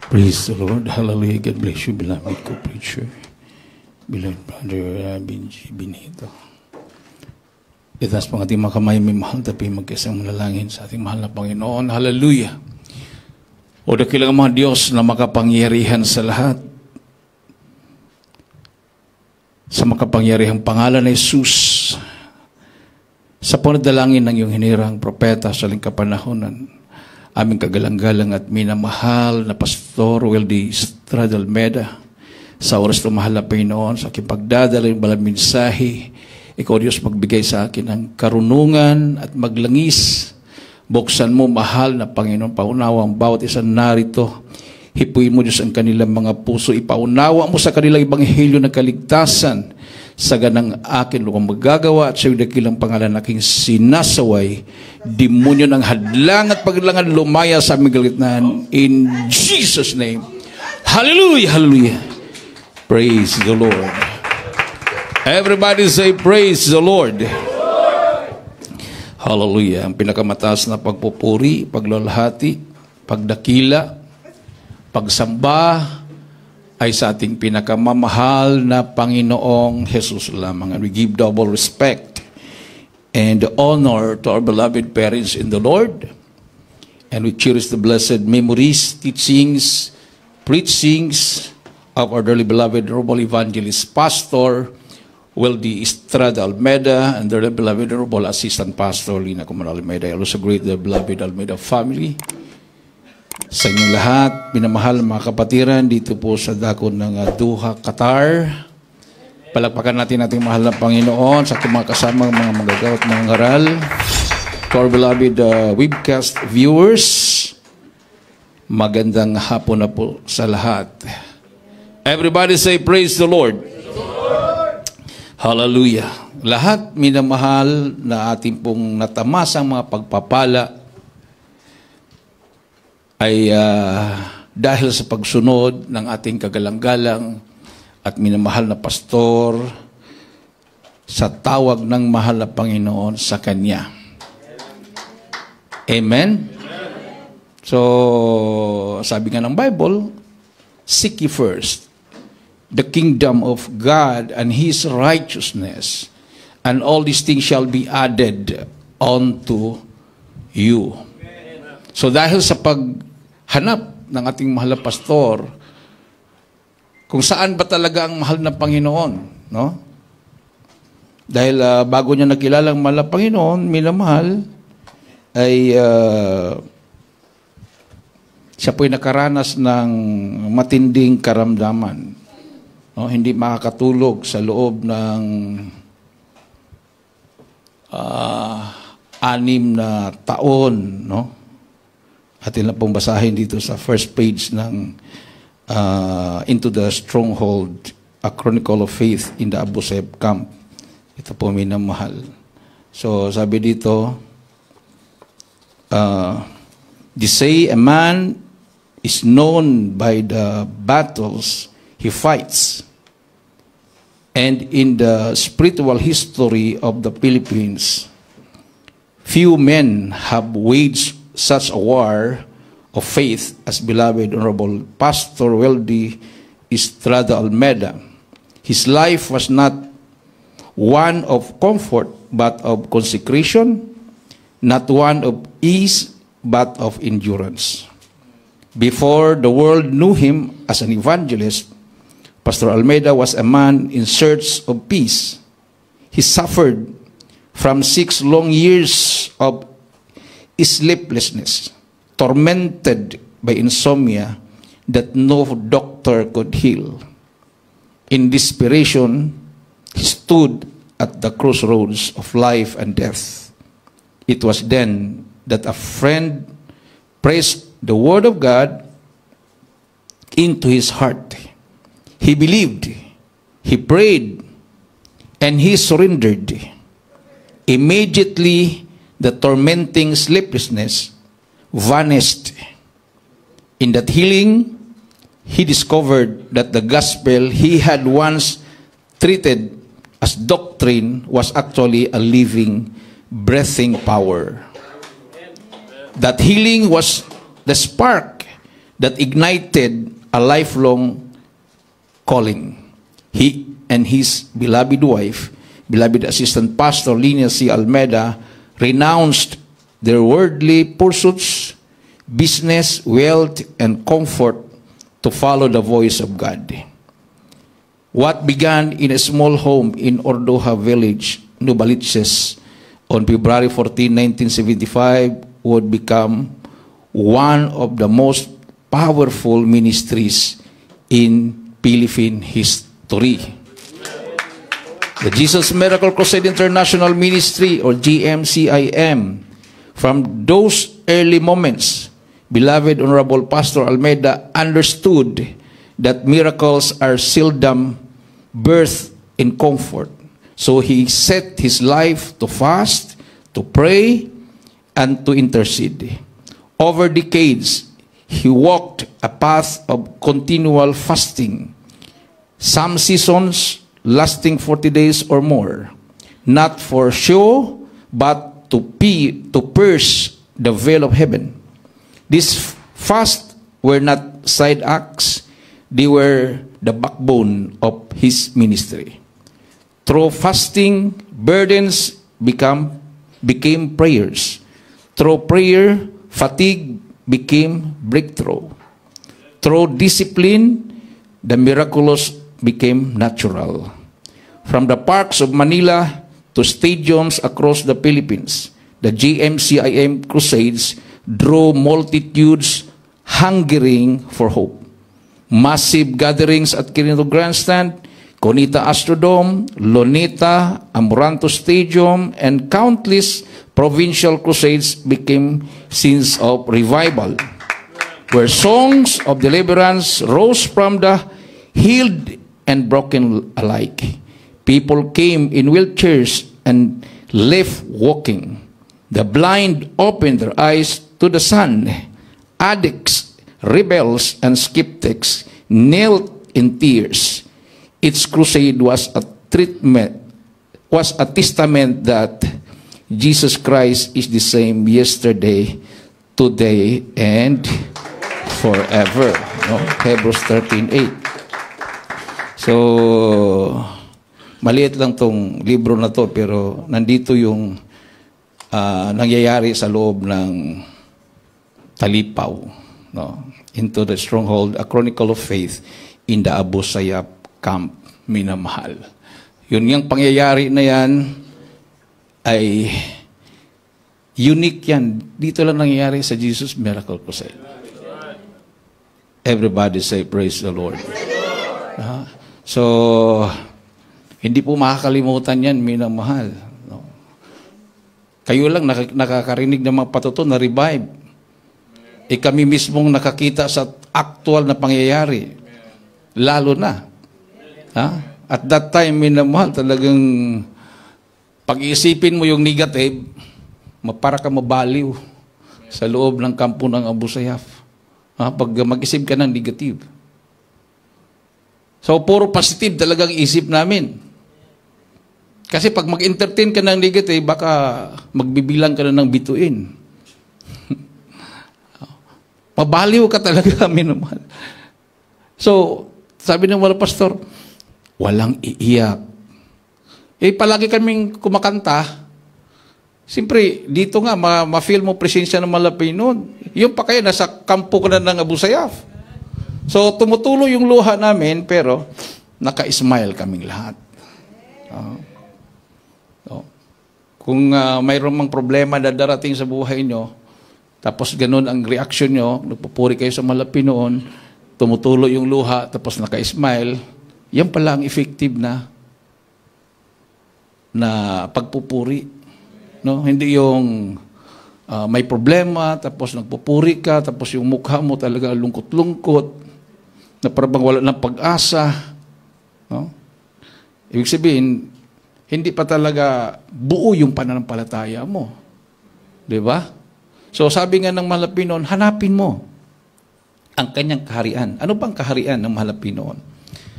Praise the Lord. Hallelujah. God bless you, beloved co-preacher. Beloved brother Benji Benito. Itaas po ang ating mga kamay, may mahal tayo magkisang manalangin sa ating mahal na Panginoon. Hallelujah. O dakilang mga Diyos na makapangyarihan sa lahat. Sa makapangyarihang pangalan na Jesus, sa panadalangin ng iyong hinirang propeta sa aling kapanahonan, aming kagalang-galang at minamahal na Pastor Weldy Estrada Almeda, sa oras na mahal na Panginoon, sa aking pagdadala ng balang mensahe, ikaw Diyos magbigay sa akin ng karunungan at maglangis. Buksan mo, mahal na Panginoon, paunawa ang bawat isang narito. Hipuin mo Diyos ang kanilang mga puso. Ipaunawa mo sa kanilang ebanghelyo ng kaligtasan. Sa ganang akin lukang magagawa at sa iyong dakilang pangalan aking sinasaway, demonyo ng hadlang at paglangan lumaya sa aming galitnaan. In Jesus' name. Hallelujah, hallelujah. Praise the Lord. Everybody say praise the Lord. Hallelujah. Ang pinakamataas na pagpupuri, paglalahati, pagdakila, pagsamba ay sa ating pinakamamahal na Panginoong Jesus lamang. And we give double respect and honor to our beloved parents in the Lord. And we cherish the blessed memories, teachings, preachings of our dearly beloved Honorable Evangelist Pastor Weldy Estrada Almeda and their beloved Honorable Assistant Pastor Lina Comal Almeda. I also greet the beloved Almeda family. Sa inyong lahat, minamahal mga kapatiran dito po sa dakon ng Doha, Qatar. Palakpakan natin ating mahal na Panginoon sa ating mga kasamang mga magagawa at mga ngaral. To our beloved webcast viewers, magandang hapon na po sa lahat. Everybody say praise the Lord. Hallelujah. Lahat minamahal na ating pong natamasang mga pagpapala ay dahil sa pagsunod ng ating kagalang-galang at minamahal na pastor sa tawag ng mahal na Panginoon sa Kanya. Amen? So, sabi nga ng Bible, seek ye first the kingdom of God and His righteousness, and all these things shall be added unto you. So dahil sa paghanap ng ating mahal na pastor, kung saan ba talaga ang mahal na Panginoon, no? Dahil bago niya nakilala ang mahal na Panginoon, minamahal, ay siya po'y nakaranas ng matinding karamdaman. No, hindi makakatulog sa loob ng 6 na taon, no? Atin lang pong basahin dito sa first page ng Into the Stronghold, A Chronicle of Faith in the Abu Sayyaf Camp. Ito po minamahal. So sabi dito, they say a man is known by the battles he fights. And in the spiritual history of the Philippines, few men have waged such a war of faith as beloved Honorable Pastor Weldy Estrada Almeda. His life was not one of comfort, but of consecration, not one of ease, but of endurance. Before the world knew him as an evangelist, Pastor Almeda was a man in search of peace. He suffered from 6 long years of sleeplessness, tormented by insomnia that no doctor could heal. In desperation, he stood at the crossroads of life and death. It was then that a friend pressed the word of God into his heart. He believed, he prayed, and he surrendered. Immediately, the tormenting sleeplessness vanished. In that healing, he discovered that the gospel he had once treated as doctrine was actually a living, breathing power. That healing was the spark that ignited a lifelong calling. He and his beloved wife, beloved assistant pastor Lina C. Almeida, renounced their worldly pursuits, business, wealth, and comfort to follow the voice of God. What began in a small home in Ordoha village, Novaliches, on February 14, 1975, would become one of the most powerful ministries in Philippine history. The Jesus Miracle Crusade International Ministry, or GMCIM, from those early moments, beloved Honorable Pastor Almeida understood that miracles are seldom birthed in comfort. So he set his life to fast, to pray, and to intercede. Over decades, he walked a path of continual fasting, some seasons lasting 40 days or more, not for show, but to pierce the veil of heaven. These fasts were not side acts, they were the backbone of his ministry. Through fasting, burdens became prayers. Through prayer, fatigue became breakthrough. Through discipline, the miraculous became natural. From the parks of Manila to stadiums across the Philippines, the GMCIM crusades drew multitudes hungering for hope. Massive gatherings at Quirino Grandstand, Conita Astrodome, Luneta, Amoranto Stadium, and countless provincial crusades became scenes of revival, where songs of deliverance rose from the healed and broken alike. People came in wheelchairs and left walking. The blind opened their eyes to the sun. Addicts, rebels, and skeptics knelt in tears. Its crusade was a testament that Jesus Christ is the same yesterday, today, and forever. No? Hebrews 13:8. So, maliit lang tong libro na to, pero nandito yung nangyayari sa loob ng Talipaw, no? Into the Stronghold, A Chronicle of Faith in the Abu Sayyaf Camp, minamahal. Yun yung pangyayari na yan ay unique yan. Dito lang nangyayari sa Jesus Miracle Crusade. Everybody say, praise the Lord. So, hindi po makakalimutan yan, minamahal. No? Kayo lang nakakarinig ng mga patuto na revive. Kami mismong nakakita sa actual na pangyayari. Lalo na. At that time, minamahal, talagang pag-iisipin mo yung negative, para ka mabaliw sa loob ng kampo ng Abu Sayyaf. Pag mag-isip ka ng negative. So, puro positive talagang isip namin. Kasi pag mag-entertain ka ng negative, baka magbibilang ka na ng bituin. Mabaliw ka talaga, minamahal. So, sabi ng mga pastor, walang iiyak. Palagi kaming kumakanta. Siyempre, dito nga, ma-feel mo presensya ng Malapino. Yung pa kayo, nasa kampo ka na ng Abu Sayyaf. So, tumutuloy yung luha namin, pero naka-smile kaming lahat. Kung mayroon mang problema na darating sa buhay nyo, tapos ganun ang reaction nyo, nagpupuri kayo sa Malapinoon, tumutuloy yung luha, tapos naka-smile, yan pala ang effective na pagpupuri. No? Hindi yung may problema, tapos nagpupuri ka, tapos yung mukha mo talaga lungkot-lungkot, na parang wala ng pag-asa. No? Ibig sabihin, hindi pa talaga buo yung pananampalataya mo. Di ba? So sabi nga ng Malapinoon, hanapin mo ang kanyang kaharian. Ano bang kaharian ng Malapinoon?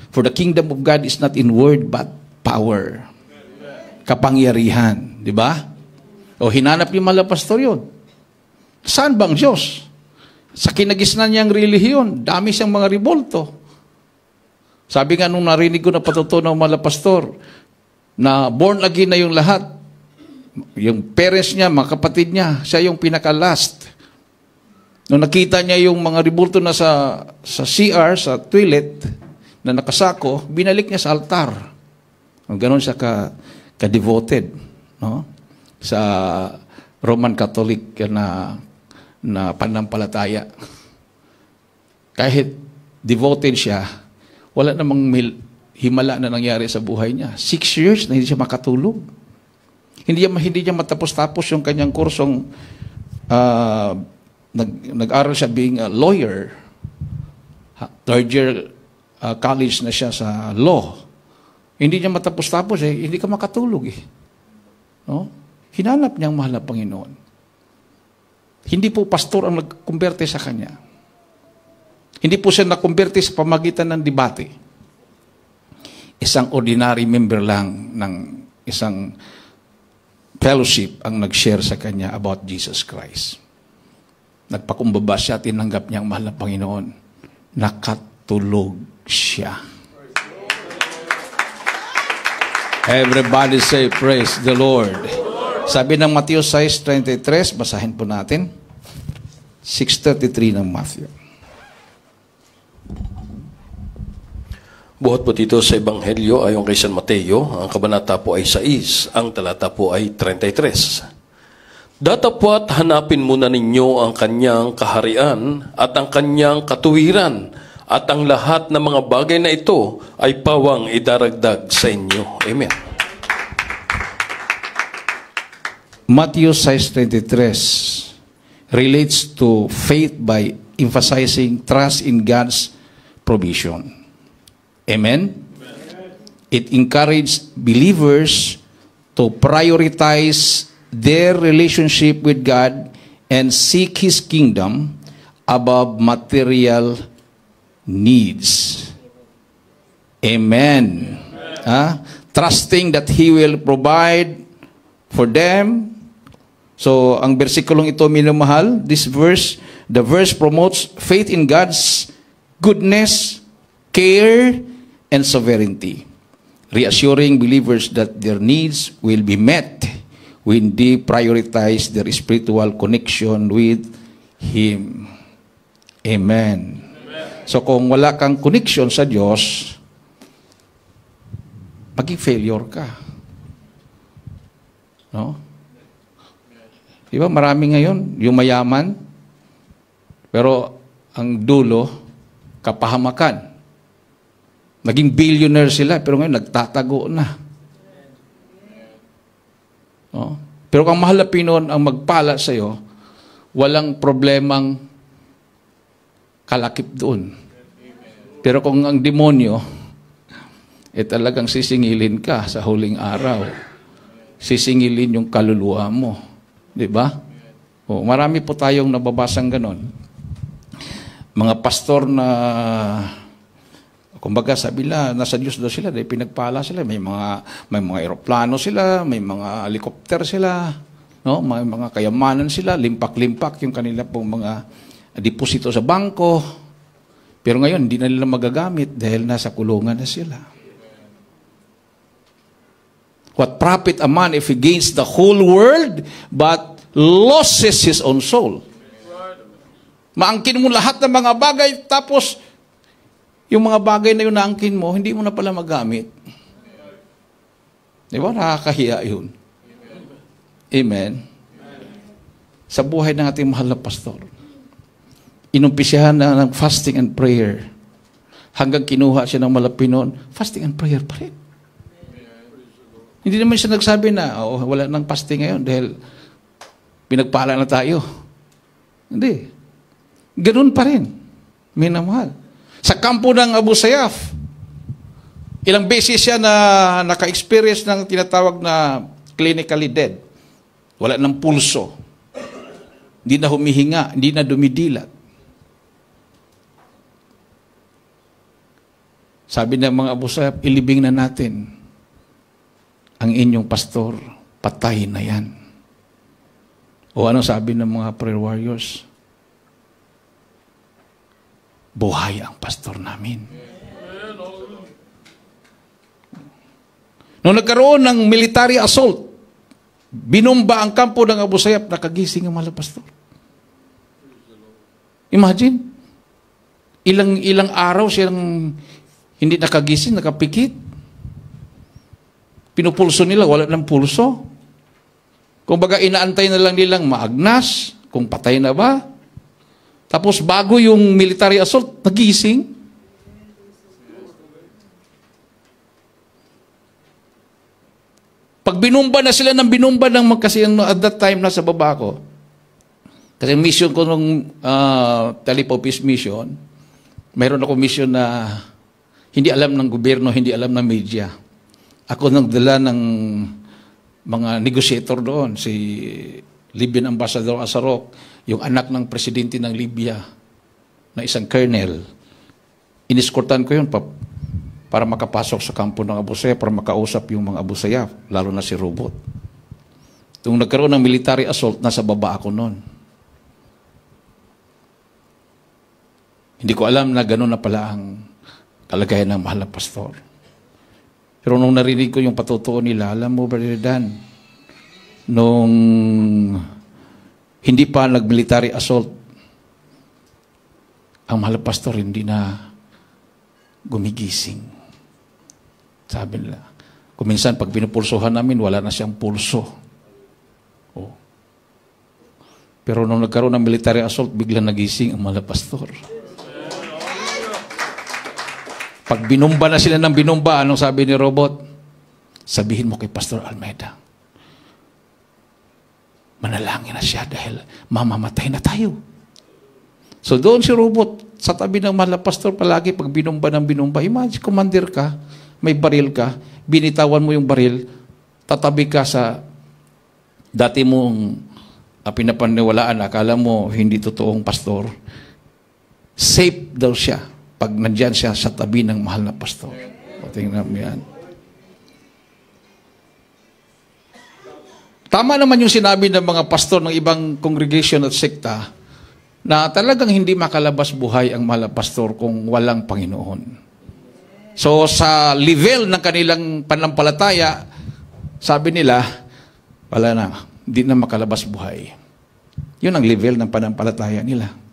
For the kingdom of God is not in word but power. Kapangyarihan. Di ba? O hinanap yung Malapastor yun. Saan bang Diyos? Sa kinagisnan niyang relihiyon, dami siyang mga revolto. Sabi nga nung narinig ko na patutunaw mga pastor, na born again na yung lahat. Yung parents niya, mga kapatid niya, siya yung pinaka-last. Nung nakita niya yung mga revolto na sa CR, sa toilet, na nakasako, binalik niya sa altar. Ganon siya ka-devoted. No? Sa Roman Catholic na panampalataya. Kahit devoted siya, wala namang himala na nangyari sa buhay niya. 6 years na hindi siya makatulog. Hindi niya matapos-tapos yung kanyang kursong nag-aral siya being a lawyer. 3rd year college na siya sa law. Hindi niya matapos-tapos hindi ka makatulog No? Hinanap niya ang mahal na Panginoon. Hindi po pastor ang nagkumberte sa kanya. Hindi po siya nakumberte sa pamagitan ng debate. Isang ordinary member lang ng isang fellowship ang nag-share sa kanya about Jesus Christ. Nagpakumbaba siya, tinanggap niya ang mahal na Panginoon. Nakatulog siya. Everybody say, praise the Lord. Sabi ng Matthew 6:33, basahin po natin. 6:33 ng Matthew. Buhat po dito sa Ebanghelyo ayon kay San Mateo, ang kabanata po ay 6, ang talata po ay 33. Datapwat hanapin muna ninyo ang kanyang kaharian at ang kanyang katuwiran, at ang lahat ng mga bagay na ito ay pawang idaragdag sa inyo. Amen. Matthew 6:33 relates to faith by emphasizing trust in God's provision. Amen? It encourages believers to prioritize their relationship with God and seek His kingdom above material needs. Amen. Trusting that He will provide for them. So, ang bersikulong ito, minamahal, the verse promotes faith in God's goodness, care, and sovereignty, reassuring believers that their needs will be met when they prioritize their spiritual connection with Him. Amen. So kung wala kang connection sa Diyos, maging failure ka. No? Diba marami ngayon, yung mayaman, pero ang dulo, kapahamakan. Naging billionaire sila, pero ngayon nagtatago na. No? Pero kung mahal na Pinoon ang magpala sa iyo, walang problemang kalakip doon. Pero kung ang demonyo, talagang sisingilin ka sa huling araw. Sisingilin yung kaluluwa mo. Diba? O, marami po tayong nababasang ganon. Mga pastor na kumbaga sabi nila, nasa Diyos daw sila, dahil pinagpala sila, may mga eroplano sila, may mga helicopter sila, no? May mga kayamanan sila, limpak-limpak yung kanila pong mga deposito sa bangko. Pero ngayon, hindi na nila magagamit dahil nasa kulungan na sila. What profit a man if he gains the whole world but loses his own soul? Maangkin mo lahat ng mga bagay, tapos yung mga bagay na yun naangkin mo, hindi mo na pala magamit. Di ba? Nakakahiya yun. Amen. Sa buhay ng ating mahal na pastor, inumpisahan na ng fasting and prayer. Hanggang kinuha siya ng Malapinon, fasting and prayer pa rin. Hindi naman siya nagsabi na, wala nang fasting ngayon dahil pinagpala na tayo. Hindi. Ganun pa rin. Minamahal. Sa kampo ng Abu Sayyaf, ilang beses siya na naka-experience ng tinatawag na clinically dead. Wala ng pulso. Hindi na humihinga, hindi na dumidilat. Sabi ng mga Abu Sayyaf, ilibing na natin ang inyong pastor, patay na yan. O ano sabi ng mga prayer warriors? buhay ang pastor namin. Nung nagkaroon ng military assault, binomba ang kampo ng Abu Sayyaf, nakagising ang mahal na pastor. Imagine, ilang araw siyang hindi nakagising, nakapikit. Pinupulso nila, wala ng pulso. Kung baga inaantay na lang nilang maagnas, kung patay na ba. Tapos bago yung military assault, nagising. Pag binumba na sila ng binumba ng kasi at that time nasa baba ko. Kasi mission ko nung Talipopis mission, mayroon ako mission na hindi alam ng gobyerno, hindi alam ng media. Ako nang dala ng mga negotiator doon, si Libyan Ambassador Asarok, yung anak ng presidente ng Libya, na isang colonel. Iniskortan ko yun para makapasok sa kampo ng Abu Sayyaf, para makausap yung mga Abu Sayyaf, lalo na si Robot. Nung nagkaroon ng military assault, nasa baba ako noon. Hindi ko alam na gano'n na pala ang kalagayan ng mahal na pastor. Pero nung narinig ko yung patutuo nila, alam mo, Brother Dan, nung hindi pa nag-military assault, ang mahal na pastor hindi na gumigising. Sabi nila, kuminsan pag pinupulsuhan namin, wala na siyang pulso. Oh. Pero nung nagkaroon ng military assault, biglang nagising ang mahal na pastor. Pag binumba na sila ng binumba, anong sabi ni Robot? Sabihin mo kay Pastor Almeida, manalangin na siya dahil mamamatay na tayo. So doon si Robot, sa tabi ng mahal na pastor, palagi pag binumba ng binumba, imagine, commander ka, may baril ka, binitawan mo yung baril, tatabi ka sa dati mong pinapaniwalaan, akala mo hindi totoong pastor, safe daw siya pag nandyan siya sa tabi ng mahal na pastor. O, tingnan mo yan. Tama naman yung sinabi ng mga pastor ng ibang congregation at sekta na talagang hindi makalabas buhay ang mahal na pastor kung walang Panginoon. So, sa level ng kanilang panampalataya, sabi nila, wala na, hindi na makalabas buhay. Yun ang level ng panampalataya nila.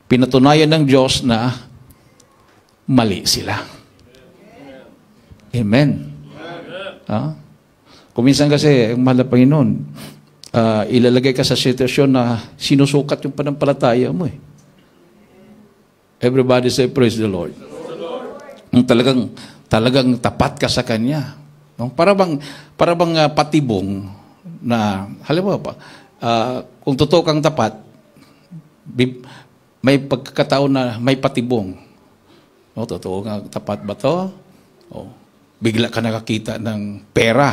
Pinatunayan ng Diyos na mali sila. Amen. Kuminsan kasi, ang mahal na Panginoon, ilalagay ka sa sitwasyon na sinusukat yung panampalataya mo. Everybody say, praise the Lord. Talagang tapat ka sa Kanya. Para bang patibong na, halimbawa pa, kung totoo kang tapat, may pagkakataon na may patibong. O, totoo nga, tapat ba to? O, bigla ka nakakita ng pera.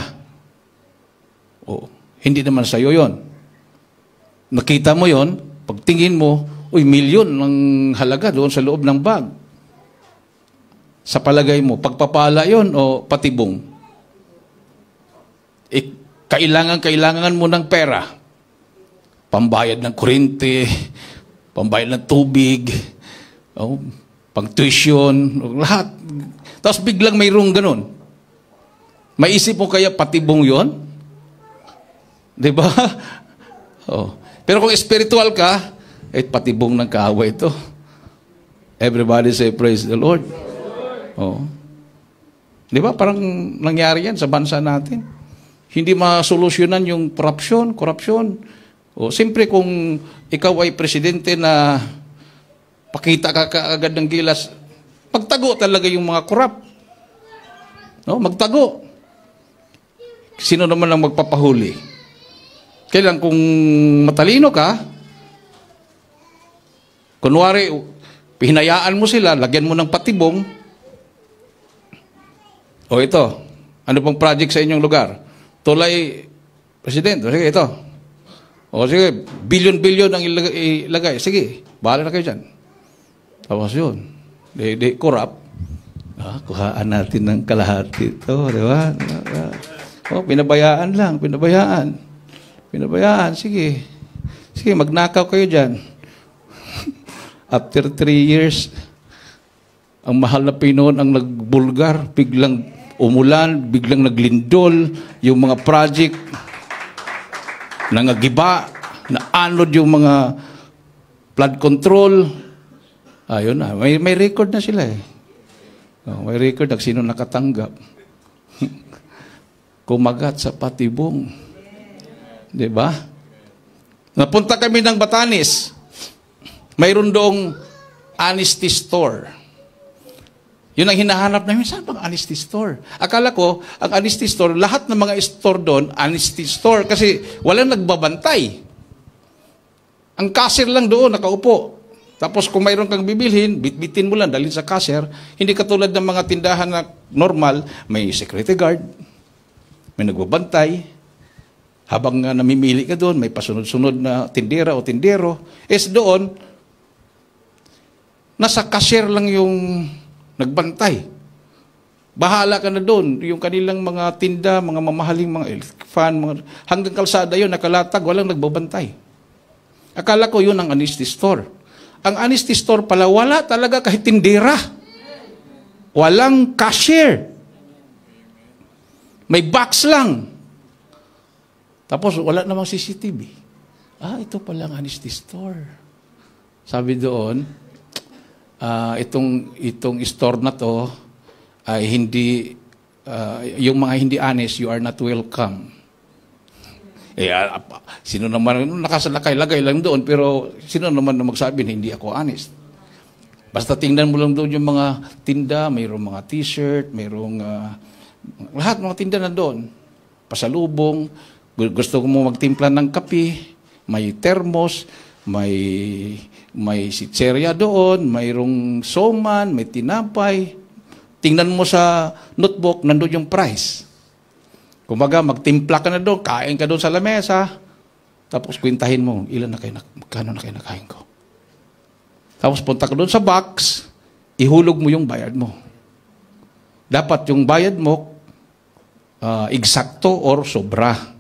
O, hindi naman sa'yo yon. Nakita mo yon, pagtingin mo, uy, milyon ng halaga doon sa loob ng bag. Sa palagay mo, pagpapala yon o patibong? Kailangan mo ng pera. Pambayad ng kuryente, pambayad ng tubig, pang-tuition, lahat. Tapos biglang mayroong ganun. Maisip mo kaya patibong yon? Diba? Pero kung spiritual ka, patibong ng kaaway ito. Everybody say, praise the Lord. Diba? Parang nangyari yan sa bansa natin. Hindi masolusyonan yung korupsyon. Siyempre kung ikaw ay presidente na pakita ka kaagad ng gilas, magtago talaga yung mga korap. Magtago. Sino naman ang magpapahuli? Kailan kung matalino ka, kunwari, hinayaan mo sila, lagyan mo ng patibong, ito, ano pong project sa inyong lugar? Tulay, President, sige, ito. Sige, bilyon-bilyon ang ilagay. Sige, bahala na kayo dyan. Tapos yun. Corrupt. Kuhaan natin ng kalahati ito, di ba? Pinabayaan lang, Pinabayaan, sige. Sige, magnakaw kayo dyan. After 3 years, ang mahal na Pinoon ang nagbulgar, biglang umulan, biglang naglindol, yung mga project, nangagiba, naanod yung mga flood control. Ayun na, may record na sila eh. May record na sino nakatanggap. Kumagat sa patibong. Diba? Napunta kami ng Batanes. Mayroon doong honesty store. Yun ang hinahanap namin. Saan bang honesty store? Akala ko, ang honesty store, lahat ng mga store doon, honesty store. Kasi walang nagbabantay. Ang cashier lang doon, nakaupo. Tapos kung mayroon kang bibilhin, bitbitin mo lang, dalhin sa cashier. Hindi katulad ng mga tindahan na normal, may security guard, may nagbabantay. Habang namimili ka doon, may pasunod-sunod na tindera o tindero. Doon, nasa cashier lang yung nagbantay. Bahala ka na doon. Yung kanilang mga tinda, mga mamahaling mga fan, hanggang kalsada yun, nakalatag, walang nagbabantay. Akala ko yun ang honesty store. Ang honesty store pala, wala talaga kahit tindera. Walang cashier. May box lang. Tapos wala namang CCTV. Ito pala ang honesty store. Sabi doon, itong store na to ay hindi, yung mga hindi honest, you are not welcome. Sino naman, nakasalakay-lagay lang doon, pero sino naman na magsabi na hindi ako honest? Basta tingnan mo lang doon yung mga tinda, mayroong mga t-shirt, mayroong, lahat mga tinda na doon. Pasalubong, gusto mo magtimpla ng kape, may thermos, may sitserya doon, mayroong soman, may tinapay. Tingnan mo sa notebook, nandun yung price. Kumbaga, magtimpla ka na doon, kain ka doon sa lamesa, tapos kwintahin mo, magkano na kayo nakain ko. Tapos punta ka doon sa box, ihulog mo yung bayad mo. Dapat yung bayad mo, eksakto or sobra.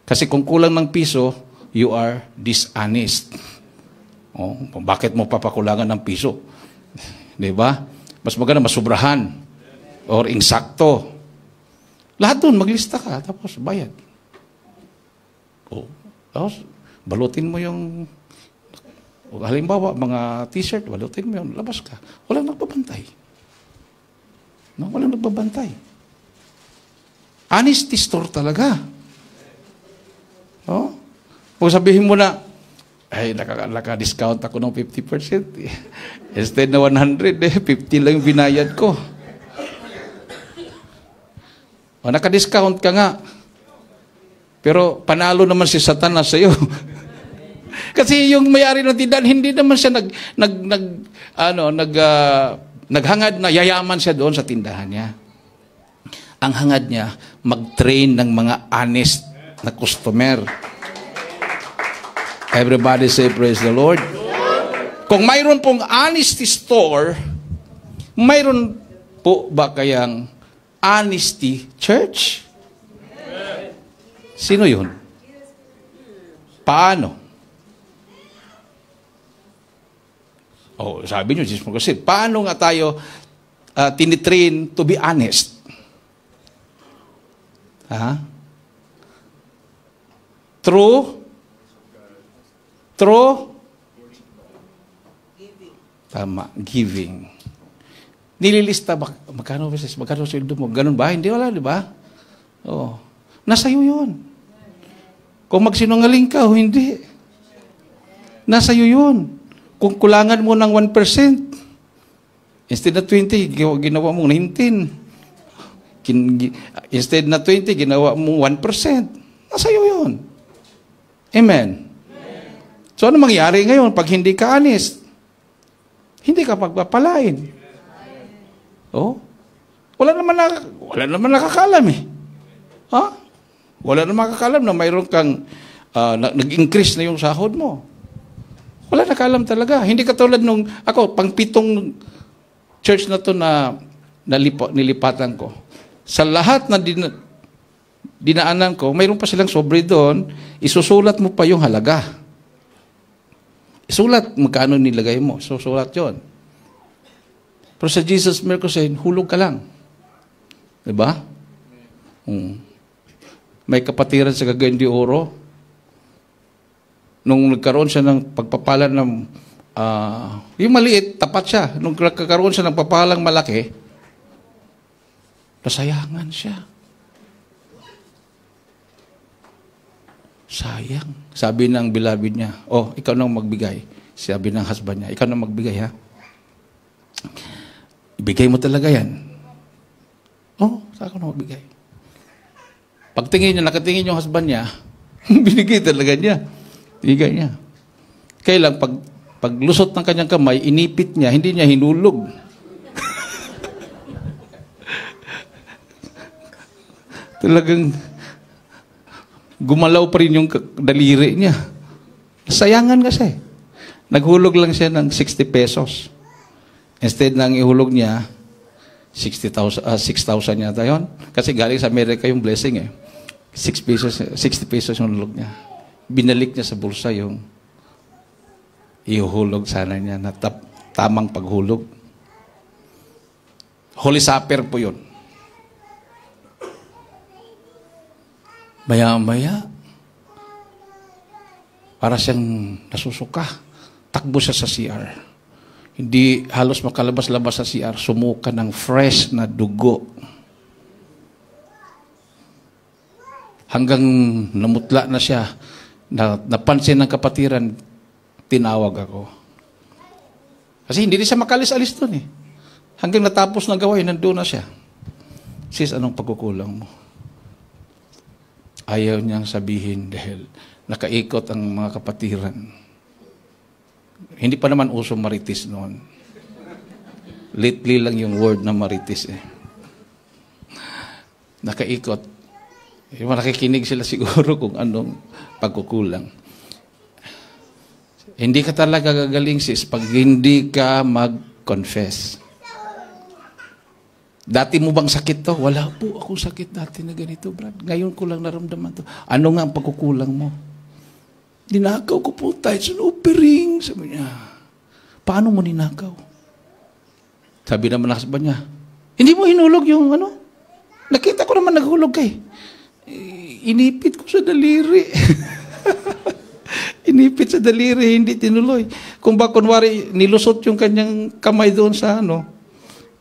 Kasi kung kulang ng piso, you are dishonest. Bakit mo papakulangan ng piso? Diba? Mas maganda, masubrahan. Or insakto. Lahat doon, maglista ka, tapos bayad. Tapos, balutin mo yung, halimbawa, mga t-shirt, balutin mo yun, labas ka. Walang nagbabantay. Walang nagbabantay. Honesty store talaga. Kung sabihin mo na, naka-discount ako ng 50%. Instead na 100, 50 lang yung binayad ko. Naka-discount ka nga. Pero panalo naman si Satanas sa'yo. Kasi yung may-ari ng tindahan, hindi naman siya naghangad na yayaman siya doon sa tindahan niya. Ang hangad niya, mag-train ng mga honest na customer. Everybody say, praise the Lord. Kung mayroon pong honesty store, mayroon po ba kayang honesty church? Sino yun? Paano? Sabi nyo, kasi paano nga tayo tinitrain to be honest? True? Tama, giving. Nililista ba, magkano sweldo mo? Ganun ba? Hindi, wala, di ba? Nasa iyo yun. Kung magsinungaling ka o hindi, nasa iyo yun. Kung kulangan mo ng 1%, instead na 20, ginawa mo 19. Instead na 20, ginawa mo 1%. Nasa iyo yun. Amen. So, ano mangyari ngayon pag hindi ka honest? Hindi ka pagpapalain. Wala naman nakakalam eh. Wala naman nakakalam na mayroon kang nag-increase na yung sahod mo. Wala nakakalam talaga. Hindi katulad nung ako, pang 7 church na to na nilipatan ko. Sa lahat na dinaanan ko, mayroon pa silang sobre doon, isusulat mo pa yung halaga. Sulat, magkano nilagay mo? So, sulat yon. Pero sa Jesus Miracle Crusade, hulog ka lang. Diba? May kapatiran sa Cagayan de Oro. Nung nagkaroon siya ng pagpapala ng, yung maliit, tapat siya. Nung nagkaroon siya ng papalang malaki, nasayangan siya. Sayang. Sabi ng beloved niya, ikaw nang magbigay. Sabi ng husband niya, ikaw nang magbigay, ha? Ibigay mo talaga yan. Sa ako nang magbigay. Pagtingin niya, nakatingin yung husband niya, binigay talaga niya. Binigay niya. Kaya lang, pag lusot ng kanyang kamay, inipit niya, hindi niya hinulog. Talagang gumalaw pa rin yung daliri niya. Sayangan kasi. Naghulog lang siya ng 60 pesos. Instead nang ihulog niya, 6,000 yata yun. Kasi galing sa Amerika yung blessing eh. 60 pesos yung hulog niya. Binalik niya sa bulsa yung ihuhulog sana niya na tamang paghulog. Holy Supper po yun. Maya-maya, para siyang nasusuka. Takbo siya sa CR. Hindi halos makalabas-labas sa CR, sumuka ng fresh na dugo. Hanggang namutla na siya, napansin ng kapatiran, tinawag ako. Kasi hindi siya makalis-alis doon eh. Hanggang natapos na gawain, nandun na siya. Sis, anong pagkukulang mo? Ayaw niyang sabihin dahil nakaikot ang mga kapatiran. Hindi pa naman uso maritis noon. Lately lang yung word na maritis eh. Nakaikot. Nakikinig sila siguro kung anong pagkukulang. Hindi ka talaga gagaling sis pag hindi ka mag-confess. Dati mo bang sakit to? Wala po akong sakit dati na ganito, Brad. Ngayon ko lang naramdaman to. Ano nga ang pagkukulang mo? Ninakaw ko po tayo sa offering. Sabi niya, paano mo ninakaw? Sabi naman ng husband niya, hindi mo hinulog yung ano? Nakita ko naman naghulog kay. Inipit ko sa daliri. Inipit sa daliri, hindi tinuloy. Kung ba kunwari, nilusot yung kanyang kamay doon sa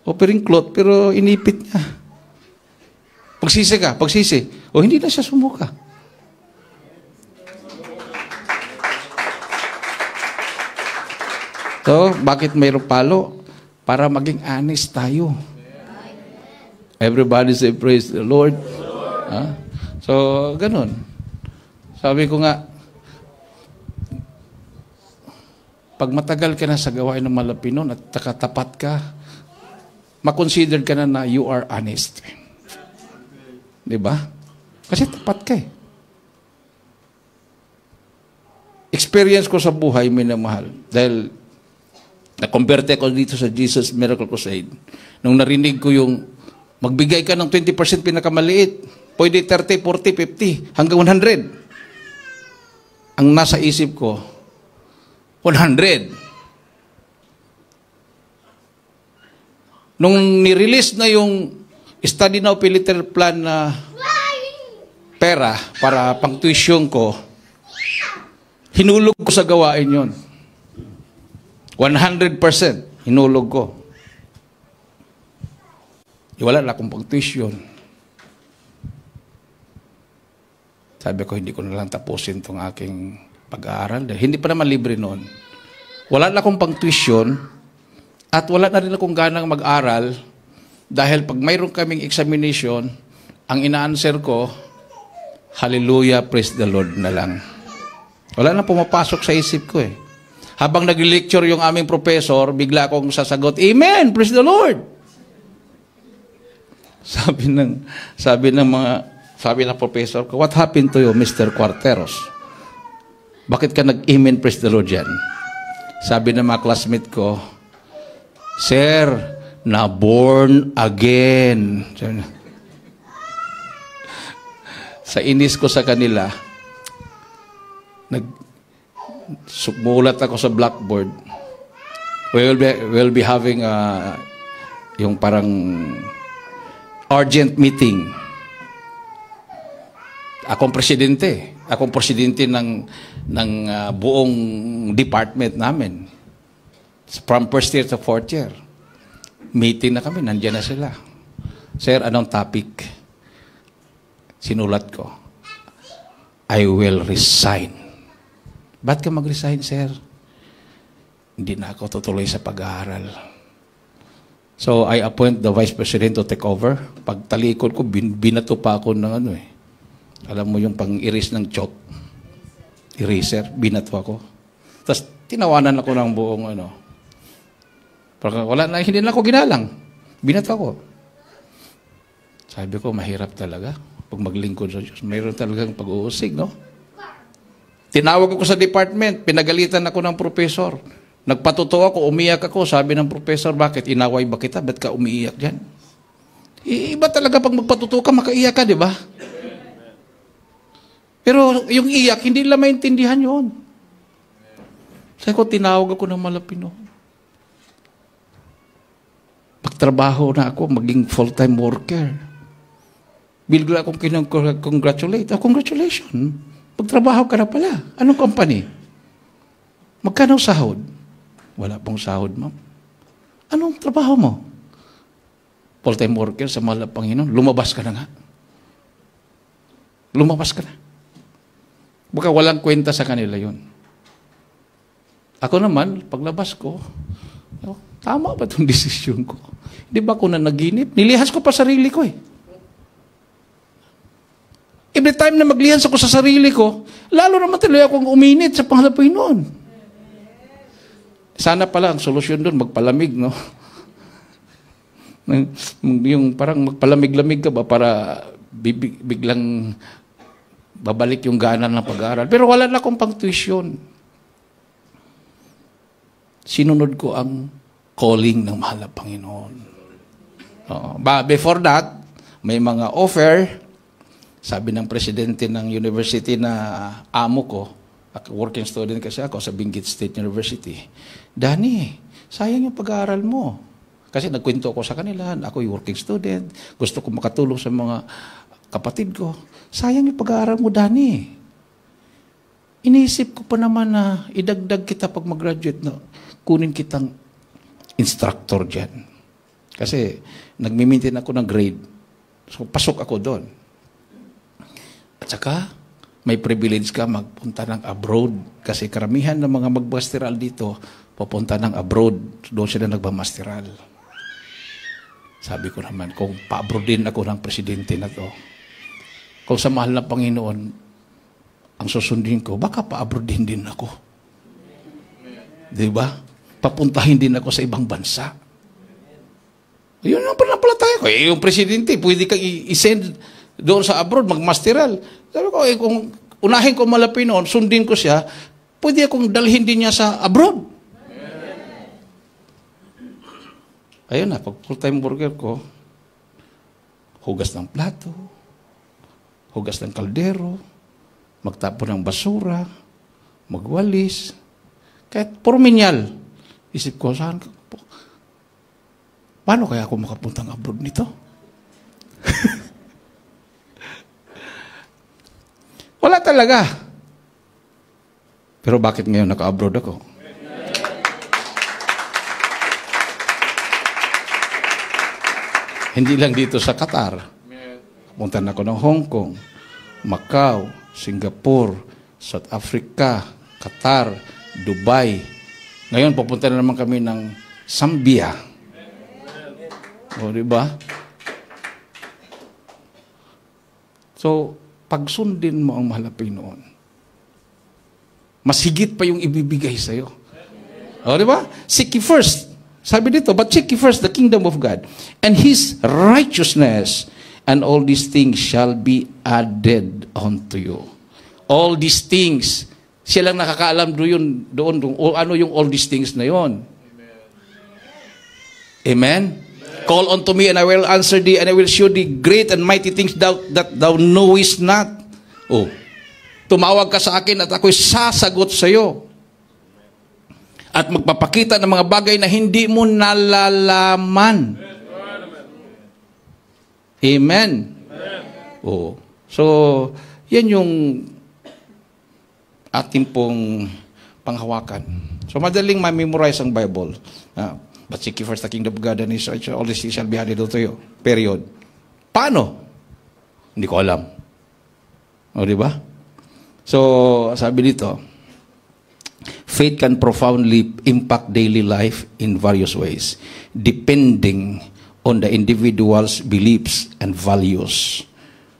offering cloth, pero inipit niya. Pagsisi. Hindi na siya sumuka. So, bakit mayroong palo? Para maging honest tayo. Everybody say, praise the Lord. So, ganun. Sabi ko nga, pag matagal ka na sa gawain ng malapinon at takatapat ka, makonsider ka na you are honest. Diba? Kasi tapat ka eh. Experience ko sa buhay, minamahal. Dahil na-converte ako dito sa Jesus Miracle Crusade. Nung narinig ko yung magbigay ka ng 20% pinakamaliit, pwede 30, 40, 50, hanggang 100. Ang nasa isip ko, 100. Nung ni-release na yung study now piliter plan na pera para pang tuition ko, hinulog ko sa gawain yon. 100% hinulog ko. Wala na akong pang tuition. Sabi ko, hindi ko na lang tapusin itong aking pag-aaral. Hindi pa naman libre noon. Wala na akong pang tuition. At wala na rin akong ganang mag-aral dahil pag mayroon kaming examination, ang ina-answer ko, hallelujah, praise the Lord na lang. Wala na pumapasok sa isip ko eh. Habang nag-lecture yung aming professor, bigla akong sasagot, amen, praise the Lord. Sabi ng professor ko, what happened to you, Mr. Quarteros? Bakit ka nag-amen, praise the Lord yan? Sabi ng mga classmate ko, Sir, na born again. Sa inis ko sa kanila, Sumulat ako sa blackboard. We'll be having yung parang urgent meeting. Akong presidente ng buong department namin. From first year to fourth year. Meeting na kami, nandiyan na sila. Sir, anong topic? Sinulat ko. I will resign. Ba't ka mag-resign, sir? Hindi na ako tutuloy sa pag-aaral. So, I appoint the Vice President to take over. Pagtalikod ko, binato pa ako ng ano eh. Alam mo yung pang-iris ng chalk. Eraser, binato ako. Tapos, tinawanan ako ng buong ano. Parang wala na, hindi na ako ginalang. Binato ako. Sabi ko, mahirap talaga. Pag maglingkod sa Diyos, mayroon talagang pag-uusig, no? Tinawag ako sa department, pinagalitan ako ng professor. Nagpatuto ako, umiyak ako. Sabi ng professor, bakit? Inaway ba kita? Ba't ka umiiyak dyan? Iba talaga pag magpatuto ka, makaiyak ka, di ba? Pero yung iyak, hindi nila maintindihan yun. Sabi ko, tinawag ako ng Malapino. Pagtrabaho na ako, maging full-time worker. Bigla akong congratulate. Oh, congratulations. Pagtrabaho ka na pala. Anong company? Magkano sahod? Wala pong sahod, ma'am. Anong trabaho mo? Full-time worker sa mahal na Panginoon. Lumabas ka na nga. Lumabas ka na. Baka walang kwenta sa kanila yun. Ako naman, paglabas ko, tama ba itong desisyon ko? Di ba ako na naginip? Nilihas ko pa sarili ko eh. Every time na maglihas ako sa sarili ko, lalo naman tuloy akong uminit sa pangalapay noon. Sana pala ang solusyon doon, magpalamig, no? Yung parang magpalamig-lamig ka ba para biglang babalik yung gana ng pag-aaral. Pero wala na akong pang-tuition. Sinunod ko ang calling ng mahal na Panginoon. Before that, may mga offer. Sabi ng presidente ng university na amo ko, working student kasi ako sa Benguet State University, Danny, sayang yung pag-aaral mo. Kasi nagkwento ako sa kanila, ako yung working student, gusto ko makatulong sa mga kapatid ko. Sayang yung pag-aaral mo, Danny. Iniisip ko pa naman na idagdag kita pag mag-graduate na kunin kitang instructor dyan. Kasi nagmi-maintain ako ng grade. So pasok ako doon. At saka, may privilege ka magpunta ng abroad. Kasi karamihan ng mga magmasteral dito, papunta ng abroad. Doon sila nagmamasteral. Sabi ko naman, kung pa-abroad din ako ng presidente na to, kung sa mahal na Panginoon, ang susundin ko, baka pa-abroad din ako. Diba? Papuntahin din ako sa ibang bansa. Yun ang panampalataya ko. Yung presidente, pwede kang i-send doon sa abroad, magmasteral. Sabi ko, kung unahin ko Malapinoon, sundin ko siya, pwede akong dalhin din niya sa abroad. Ayun na, pag full-time worker ko, hugas ng plato, hugas ng kaldero, magtapon ng basura, magwalis, kahit porminyal. Isip ko, saan ka? Paano kaya ako makapuntang abroad nito? Wala talaga. Pero bakit ngayon naka-abroad ako? Hindi lang dito sa Qatar. Punta na ako ng Hong Kong, Macau, Singapore, South Africa, Qatar, Dubai. Ngayon, pupunta na naman kami ng Zambia. O, diba? So, pag sundin mo ang mahal na Panginoon, mas higit pa yung ibibigay sa'yo. O, diba? Seek ye first. Sabi dito, but seek ye first the kingdom of God and His righteousness, and all these things shall be added unto you. All these things, siya lang nakakaalam doon, ano yung all these things na yon. Amen? Call unto me and I will answer thee and I will show thee great and mighty things that thou knowest not. Oh, tumawag ka sa akin at ako'y sasagot sa iyo. At magpapakita ng mga bagay na hindi mo nalalaman. Amen. Oo. So, yan yung ating pong panghawakan. So, madaling ma-memorize ang Bible. But seek ye first the kingdom of God and His righteousness, all these things shall be added unto you. Period. Paano? Hindi ko alam. O, di ba? So, sabi dito, faith can profoundly impact daily life in various ways, depending on the individual's beliefs and values.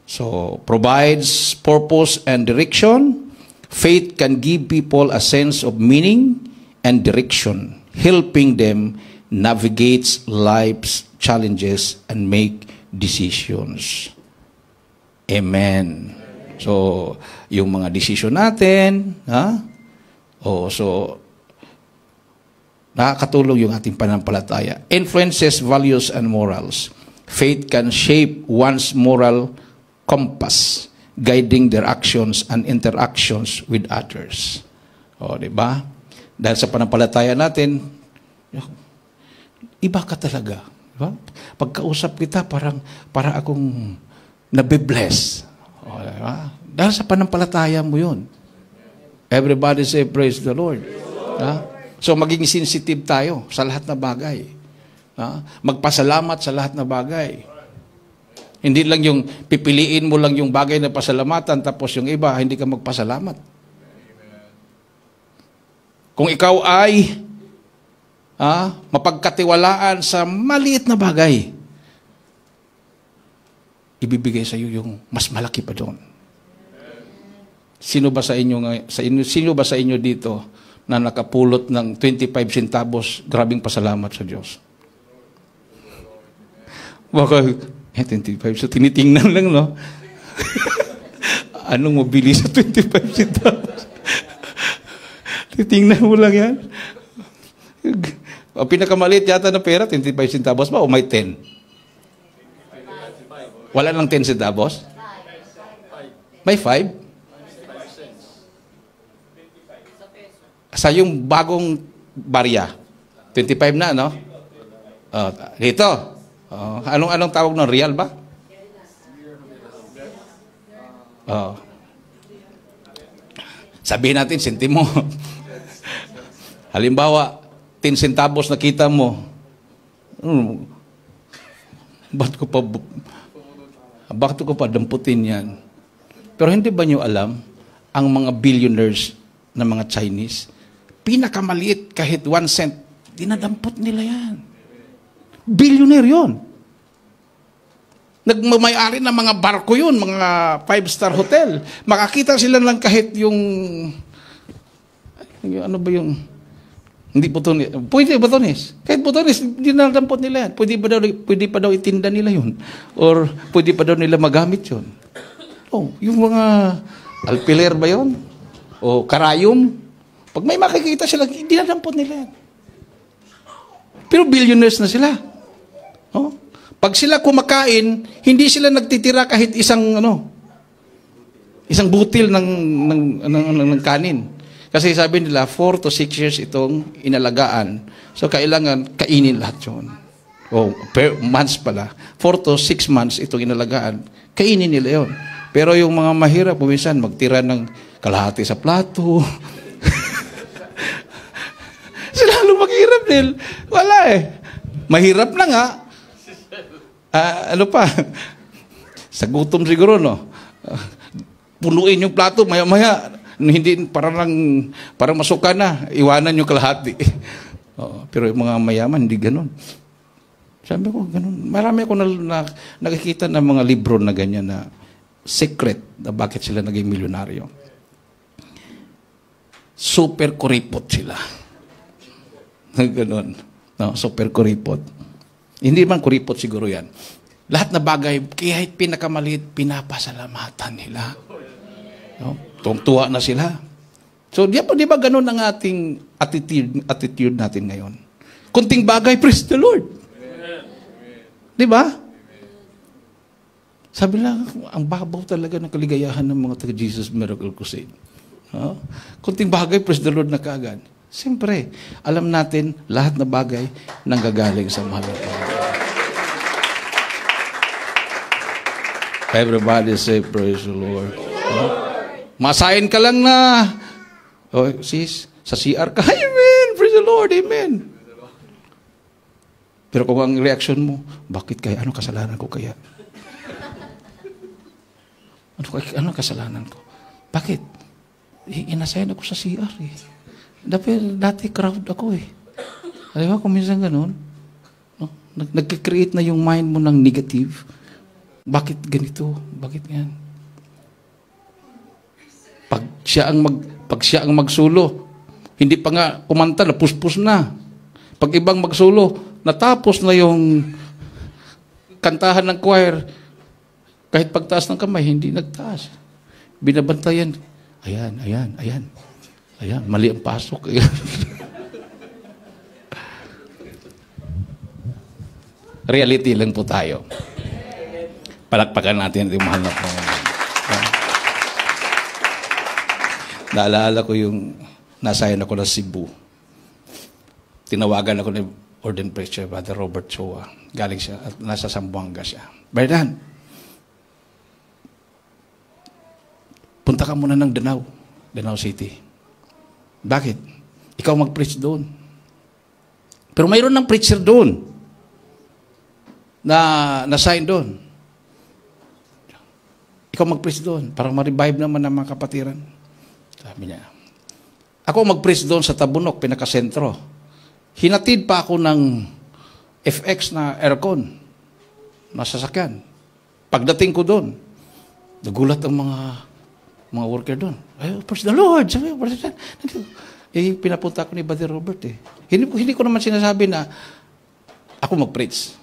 So, provides purpose and direction. Faith can give people a sense of meaning and direction, helping them navigate life's challenges and make decisions. Amen. So, yung mga decision natin, so, nakakatulong yung ating pananampalataya. Influences values and morals. Faith can shape one's moral compass, guiding their actions and interactions with others. O, di ba? Dahil sa pananampalataya natin, iba ka talaga. Diba? Pagkausap kita, para akong nabibless. O, diba? Dahil sa pananampalataya mo yun. Everybody say, praise the Lord. So, maging sensitive tayo sa lahat na bagay. Magpasalamat sa lahat na bagay. Hindi lang yung pipiliin mo lang yung bagay na pasalamatan, tapos yung iba, hindi ka magpasalamat. Kung ikaw ay mapagkatiwalaan sa maliit na bagay, ibibigay sa iyo yung mas malaki pa doon. Sino ba sa inyo dito na nakapulot ng 25 centavos, grabing pasalamat sa Diyos? Baka 25, so tinitingnan lang, no? Anong mabili sa 25 centavos? Titingnan mo lang yan. Ang pinakamaliit yata na pera, 25 centavos ba o may 10? Wala lang 10 centavos? May 5? Sa yung bagong barya. 25 na, no? Dito. Anong tawag ng real ba? Sabihin natin, sentimo. Halimbawa, 10 centavos nakita mo. Bakit ko pa damputin yan? Pero hindi ba nyo alam, ang mga billionaires na mga Chinese, pinakamaliit kahit 1 cent, dinadampot nila yan. Billionaire yun. Nagmamayari ng mga barko yun, mga 5-star hotel. Makakita sila lang kahit yung, ano ba yung, hindi butones. Pwede butones. Kahit butones, dinadampot nila yan. Pwede pa daw itinda nila yun. Or pwede pa daw nila magamit yun. Yung mga alpiler ba yun? O karayom? Pag may makikita sila, dinadampot nila yan. Pero billionaires na sila. Pag sila kumakain, hindi sila nagtitira kahit isang butil ng kanin. Kasi sabi nila, 4 to 6 years itong inalagaan. So, kailangan kainin lahat yun. Per months pala. 4 to 6 months itong inalagaan. Kainin nila yun. Pero yung mga mahirap, pumisan, magtira ng kalahati sa plato. Sila lalo maghirap din. Wala eh. Mahirap na nga. Ano pa? Sa gutom siguro, no? Punuin yung plato, maya-maya. Hindi, parang masuka na. Iwanan yung kalahati. Pero yung mga mayaman, hindi ganun. Sabi ko, ganun. Marami ako nakikita ng mga libro na ganyan na secret na bakit sila naging milyonaryo. Super kuripot sila. Ganun. No, super kuripot. Hindi man kuripot siguro yan. Lahat na bagay, kahit pinakamaliit, pinapasalamatan nila. No? Tuwa na sila. So, di ba ganun ang ating attitude natin ngayon? Kunting bagay, praise the Lord. Di ba? Sabi lang, ang babaw talaga ng kaligayahan ng mga taga-Jesus Miracle Crusade. Kunting bagay, praise the Lord na kaagad. Siyempre, alam natin lahat na bagay nanggagaling sa mahal na Panginoon. Everybody say, praise the Lord. Masayin ka lang na, sis, sa CR ka, amen, praise the Lord, amen. Pero kung ang reaksyon mo, bakit kaya? Ano kasalanan ko kaya? Ano kasalanan ko? Bakit? Inasayan ako sa CR eh. Dati crowd ako eh. Alam mo, kung minsan ganun, no? Nag-create na yung mind mo ng negative. Bakit ganito? Bakit yan? Pag siya ang magsulo, hindi pa nga kumanta, napuspos na. Pag ibang magsulo, natapos na yung kantahan ng choir, kahit pagtaas ng kamay, hindi nagtaas. Binabantayan. Ayan, mali ang pasok. Reality lang po tayo. Palakpakan natin yung mahal na Panginoon. Naalala ko yung nasayan ako na Cebu. Tinawagan ako ni ordained preacher, Brother Robert Choa. Galing siya at nasa Zamboanga siya. Berdan, punta ka muna ng Danao City. Bakit? Ikaw mag-preach doon. Pero mayroon ng preacher doon na sign doon. Ikaw mag-preach doon para ma-revive naman ng mga kapatiran. Sabi niya. Ako mag-preach doon sa Tabunok, pinakasentro. Hinatid pa ako ng FX na aircon na sasakyan. Pagdating ko doon, nagulat ang mga worker doon. Ay, praise the Lord. Sabi, pinapunta ko ni Brother Robert eh. Hindi ko naman sinasabi na ako mag-preach.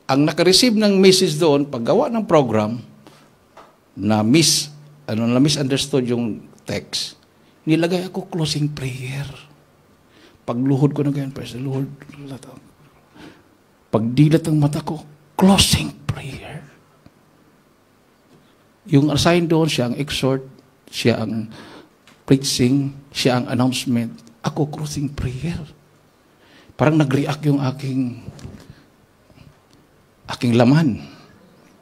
Ang naka-receive ng message doon, paggawa ng program, na misunderstood yung text, nilagay ako closing prayer. Pagluhod ko na ganyan, praise the Lord. Pagdilat ang mata ko, closing prayer. Yung assign doon, siya ang exhort, siya ang preaching, siya ang announcement. Ako, closing prayer. Parang nag-react yung aking laman.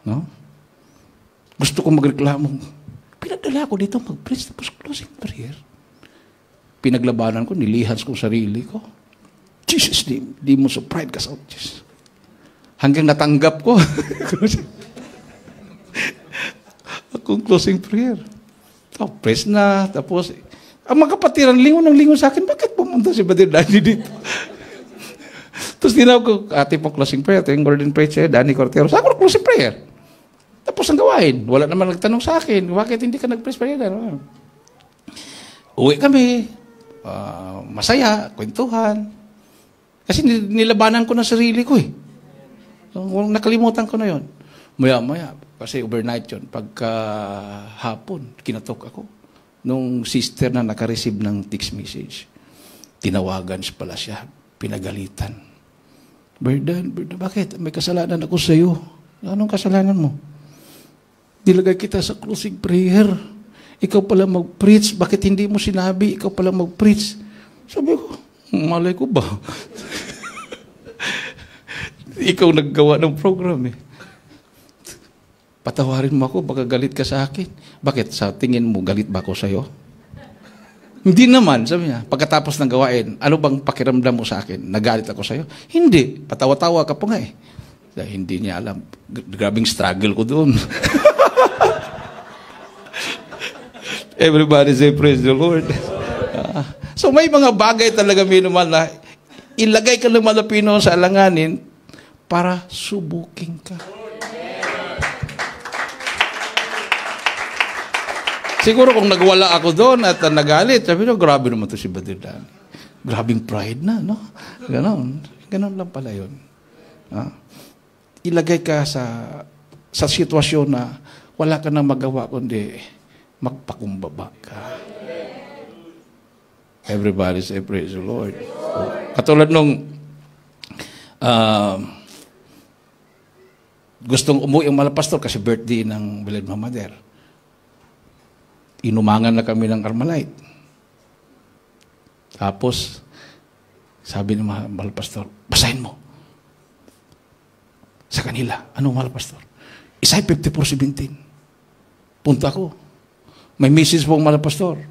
No? Gusto ko magreklamo. Pinagdala ko dito mag-preach tapos closing prayer. Pinaglabanan ko, nilihans ko sarili ko. Jesus name, di mo so pride ka sa Jesus. Hanggang natanggap ko. Akong closing prayer. Praise na. Tapos, ang mga kapatiran, lingon sa akin, bakit pumunta si Brother Danny dito? Tapos tinawag ko, ate po closing prayer. Ito yung ordained preacher, Danny Cortero. Sa ako closing prayer. Tapos ang gawain. Wala naman nagtanong sa akin, bakit hindi ka nag-praise prayer? Uwi kami. Masaya, kwentuhan. Kasi nilabanan ko na sarili ko eh. Nakalimutan ko na yon. Maya, kasi overnight yun. Pagka hapon, kinatok ako. Nung sister na naka-receive ng text message, tinawagan pala siya, pinagalitan. Berdan, bakit? May kasalanan ako sa iyo. Anong kasalanan mo? Nilagay kita sa closing prayer. Ikaw pala mag-preach. Bakit hindi mo sinabi? Ikaw pala mag-preach. Sabi ko, malay ko ba? Ikaw naggawa ng program eh. Patawarin mo ako, baka galit ka sa akin. Bakit? Sa tingin mo, galit ba ako sa'yo? Hindi naman, sabi niya. Pagkatapos ng gawain, ano bang pakiramdam mo sa akin? Nagalit ako sa'yo? Hindi. Patawa-tawa ka pa nga eh. Dahil hindi niya alam. Grabing struggle ko doon. Everybody say, praise the Lord. So may mga bagay talaga minuman na ilagay ka ng malapino sa alanganin para subukin ka. Siguro kung nagwala ako doon at nagalit, sabi ko, grabe naman to si Brother Danny. Grabing pride na, no? Ganon lang pala yun. Ilagay ka sa sitwasyon na wala ka nang magawa kundi magpakumbaba ka. Everybody say, praise the Lord. Katulad nung gustong umuwi ang malapastor kasi birthday ng Bilad Mamader. Inumangan na kami ng Carmelite. Tapos, sabi ng mahal pastor, basahin mo. Sa kanila. Ano mahal pastor? Isaiah 54:17. Punta ko. May message po mahal pastor.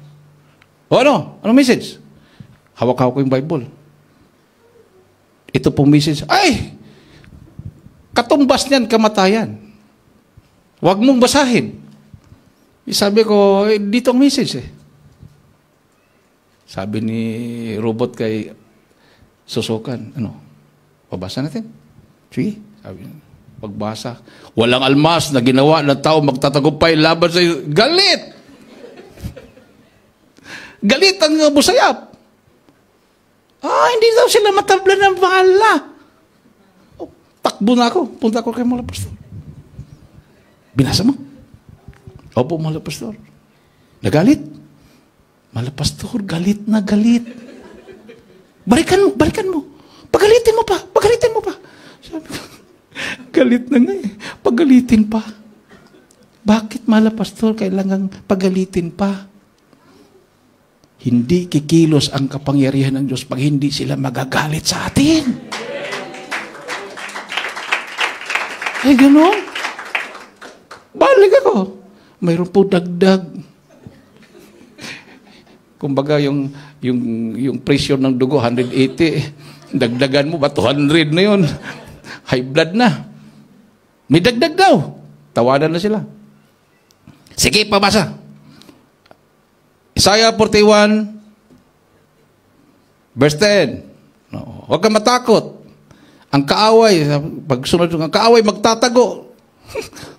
O ano? Anong message? Hawak-hawak ko yung Bible. Ito pong message. Ay! Katumbas niyan, kamatayan. Huwag mong basahin. Sabi ko, dito ang message eh. Sabi ni robot kay Susukan, ano? Pabasa natin. Sige. Sabi niya, pagbasa. Walang almas na ginawa ng tao magtatagumpay laban sa iyo. Galit! Galit ang busayap. Hindi daw sila matabla ng bala. Takbo na ako. Punta ko kay Mahal Pastor. Binasa mo? Opo, Mahal Pastor. Nagalit? Mahal Pastor, galit na galit. Balikan mo. Pagalitin mo pa. Sabi ko, galit na nga eh. Pagalitin pa. Bakit, Mahal Pastor, kailangang pagalitin pa? Hindi kikilos ang kapangyarihan ng Diyos pag hindi sila magagalit sa atin. Gano'n. Balik ako. Mayroon po dagdag. Kumbaga yung presyo ng dugo, 180. Dagdagan mo ba? 200 na yun. High blood na. May dagdag daw. Tawanan na sila. Sige, pabasa. Isaiah 41, verse 10. No, huwag kang matakot. Ang kaaway, pag sunod ang kaaway, magtatago.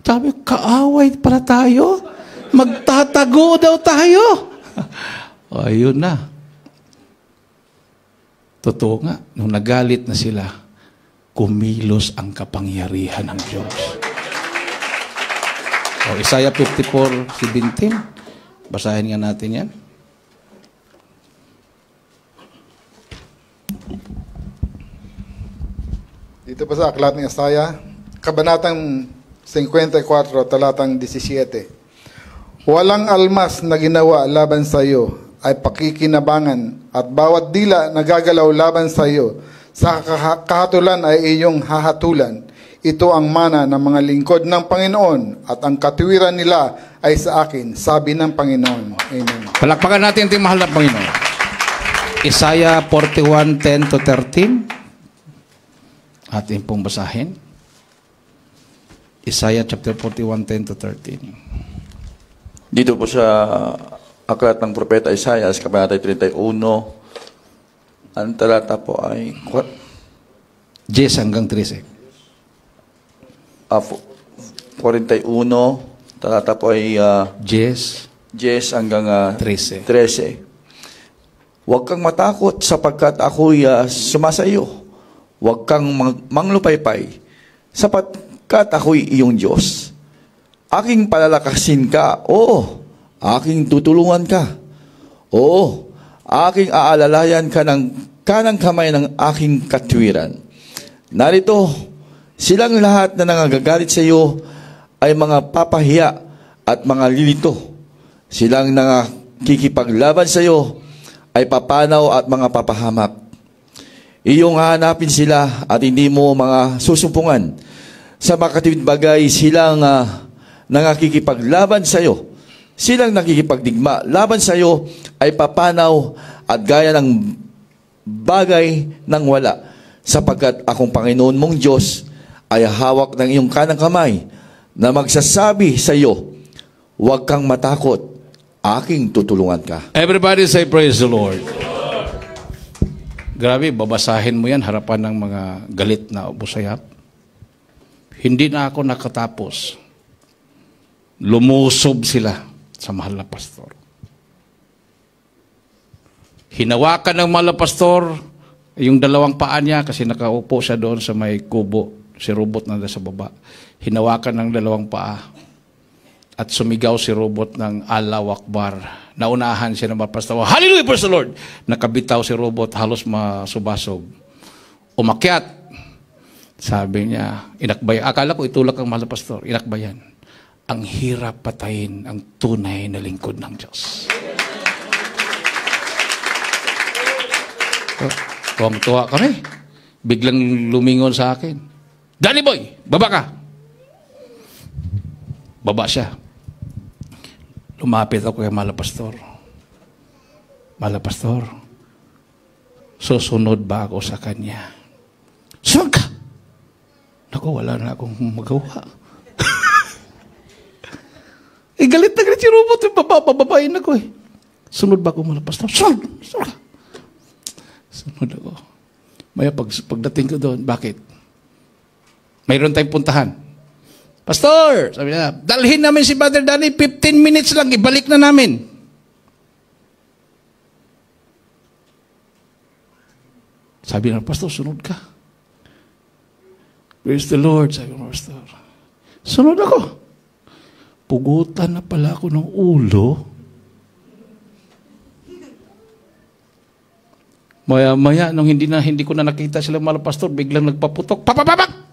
Sabi, kaaway pala tayo? Magtatago daw tayo? Ayun na. Totoo nga, nung nagalit na sila, kumilos ang kapangyarihan ng Diyos. Isaiah 54:17. Basahin nga natin yan. Dito pa sa aklat ng Isaiah, kabanatang 54, talatang 17. Walang almas na ginawa laban sa iyo ay pakikinabangan, at bawat dila na gagalaw laban sa iyo sa kahatulan ay iyong hahatulan. Ito ang mana ng mga lingkod ng Panginoon, at ang katuwiran nila ay sa akin, sabi ng Panginoon. Amen. Palakpakan natin ang mahal na Panginoon. Isaiah 41:10-13. Atin pong basahin. Isaiah chapter 41:10-13. Dito po sa aklat ng propeta Isaiah, sa kabanata 31, ang talata po ay 10 hanggang 13. 41, talata po ay 10 hanggang 13. 13. Huwag kang matakot sapagkat ako'y sumasayo. Huwag kang manglupaypay sapagkat ako'y iyong Diyos. Aking palalakasin ka, oo, aking tutulungan ka. Oo, aking aalalayan ka ng kanang kamay ng aking katwiran. Narito, silang lahat na nangagagalit sa iyo ay mga papahiya at mga lilito. Silang nakikipaglaban sa iyo ay papanaw at mga papahamak. Iyong hahanapin sila at hindi mo mga susumpungan. Sa makatawid bagay, silang nakikipaglaban sa iyo. Silang nakikipagdigma laban sa iyo ay papanaw at gaya ng bagay ng wala. Sapagkat akong Panginoon mong Diyos ay hawak ng iyong kanang kamay na magsasabi sa iyo, huwag kang matakot, aking tutulungan ka. Everybody say praise the Lord. Grabe, babasahin mo yan harapan ng mga galit na busayap. Hindi na ako nakatapos. Lumusob sila sa mahal na pastor. Hinawakan ng mahal na pastor yung dalawang paa niya kasi nakaupo siya doon sa may kubo. Si robot na sa baba. Hinawakan ng dalawang paa at sumigaw si robot ng Allahu Akbar. Naunahan siya ng pastor. Hallelujah, praise the Lord! Nakabitaw si robot, halos masubasog. Umakyat. Sabi niya, inakbayan. Akala ko itulak ang mahal na pastor. Inakbayan. Ang hirap patayin ang tunay na lingkod ng Diyos. Tuwang-tuwa kami. Biglang lumingon sa akin. Danny Boy, baba ka. Baba siya. Lumapit ako kay Malapastor. Malapastor, susunod ba ako sa kanya? Sunod ka! Naku, wala na akong magawa. Galit na galit si robot. Bababain ako eh. Sunod ba ako Malapastor? Sunod! Sunod ka! Sunod ako. Maya pagdating ko doon, bakit? Mayroon tayong puntahan. Pastor, sabi niya, dalhin namin si Brother Danny, 15 minutes lang, ibalik na namin. Sabi niya, Pastor, sunod ka. Praise the Lord, sabi niya, Pastor. Sunod ako. Pugutan na pala ako ng ulo. Maya, nung hindi ko na nakita sila Malapastor, biglang nagpaputok. Papapapak!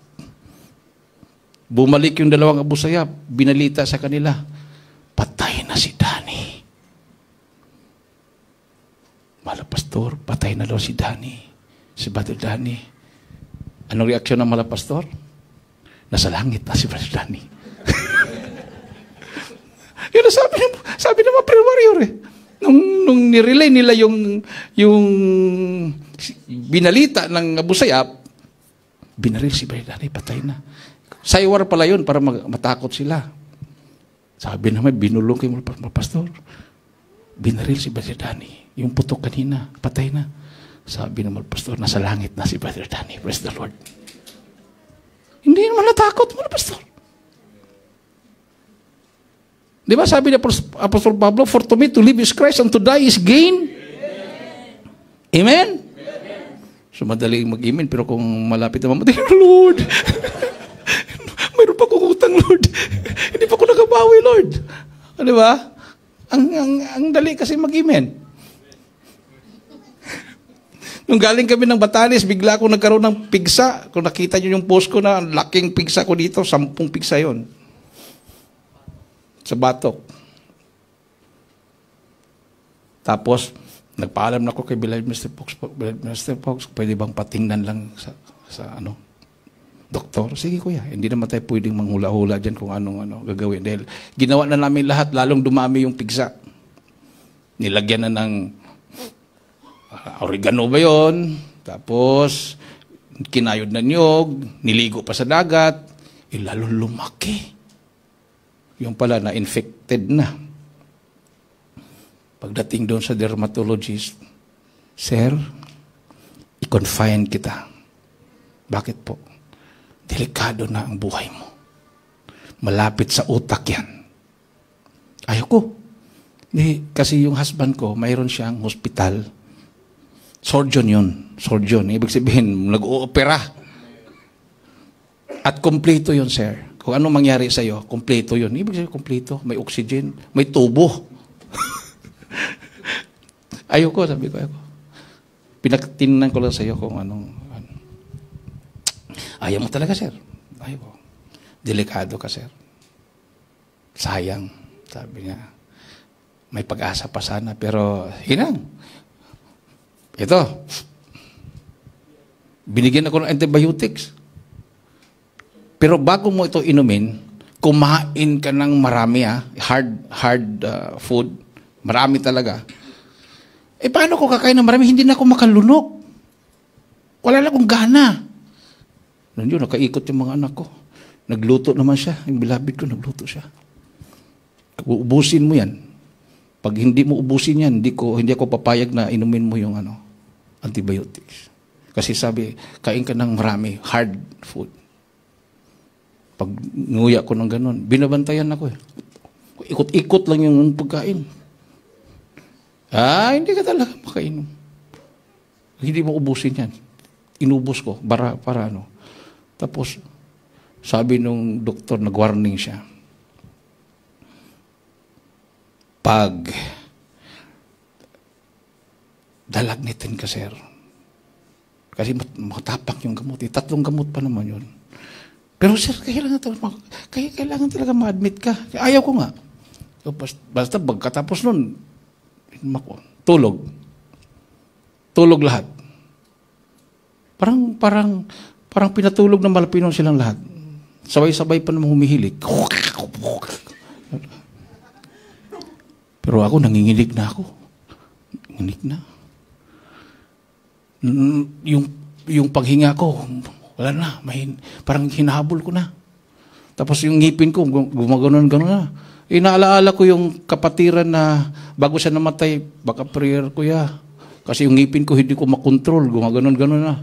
Bumalik yung dalawang Abu Sayyaf, binalita sa kanila, patay na si Danny. Malapastor, patay na daw si Danny. Si Brother Danny. Anong reaksyon ng Malapastor? Nasa langit na si Brother Danny. Yun ang sabi ng mga prayer warrior eh. Nung nirelay nila yung binalita ng Abu Sayyaf, binaril si Brother Danny, patay na. Saywar pala yun para matakot sila. Sabi naman, binulong kay mga pastor. Binaril si Brother Danny. Yung putok kanina, patay na. Sabi naman, pastor, nasa langit na si Brother Danny. Praise the Lord. Hindi naman natakot, mga pastor. Di ba sabi ni Apostol Pablo, for to me to live is Christ and to die is gain? Amen? So madaling mag-amen, pero kung malapit na mamatay, Lord, mayroon pa kong utang, Lord. Hindi pa ko nakabawi, Lord. Di ba? Ang dali kasi mag-amen. Nung galing kami ng Batanes, bigla ako nagkaroon ng pigsa. Kung nakita nyo yung post ko na, ang laking pigsa ko dito, 10 pigsa yon sa batok. Tapos, nagpaalam na ako kay Beloved Mr. Fox. Beloved Mr. Fox, pwede bang patingnan lang sa doktor? Sige kuya, hindi naman tayo pwedeng manghula-hula dyan kung anong gagawin. Dahil ginawa na namin lahat, lalong dumami yung pigsa. Nilagyan na ng oregano ba yun? Tapos, kinayod na niyog, niligo pa sa dagat, lalong lumaki. Yung pala na-infected na. Pagdating doon sa dermatologist, Sir, i-confine kita. Bakit po? Delikado na ang buhay mo. Malapit sa utak yan. Ayoko. Kasi yung husband ko, mayroon siyang hospital. Surgeon yun. Surgeon. Ibig sabihin, nag-oopera. At kompleto yun, sir. Kung anong mangyari sa'yo, kompleto yun. Ibig sabihin, kompleto. May oxygen, may tubo. Ayoko, sabi ko, ayoko. Pinagtinan ko lang sa'yo kung anong. Ayaw mo talaga, sir. Ayoko. Delikado ka, sir. Sayang, sabi niya. May pag-asa pa sana, pero hinang. Ito. Binigyan ako ng antibiotics. Pero bago mo ito inumin, kumain ka ng marami, hard food, marami talaga. Paano ko kakain ng marami? Hindi na ako makalunok. Wala lang akong gana. Noon yun, nakaikot yung mga anak ko. Nagluto naman siya. Yung bilabid ko, nagluto siya. Ubusin mo yan. Pag hindi mo ubusin yan, hindi ako papayag na inumin mo yung antibiotics. Kasi sabi, kain ka ng marami, hard food. Pag nguya ko ng ganun, binabantayan ako eh. Ikot-ikot lang yung pagkain. Hindi ka talaga makainom. Hindi mo ubusin yan. Inubos ko para ano. Tapos, sabi nung doktor, nag-warning siya. Pag dalagnitin ka, sir. Kasi matapak yung gamot. 3 gamot pa naman yun. Pero sir, kailangan talaga ma-admit ka. Ayaw ko nga. Basta pagkatapos nun, tulog. Tulog lahat. Parang pinatulog ng malapinon silang lahat. Sabay-sabay pa naman humihilik. Pero ako, nanginginig na ako. Nanginginig na. Yung paghinga ko, wala na. Parang hinahabol ko na. Tapos yung ngipin ko, gumaganon-ganon na. Inaalaala ko yung kapatiran na bago siya namatay, baka prayer ko ya. Kasi yung ngipin ko, hindi ko makontrol. Gumaganon-ganon na.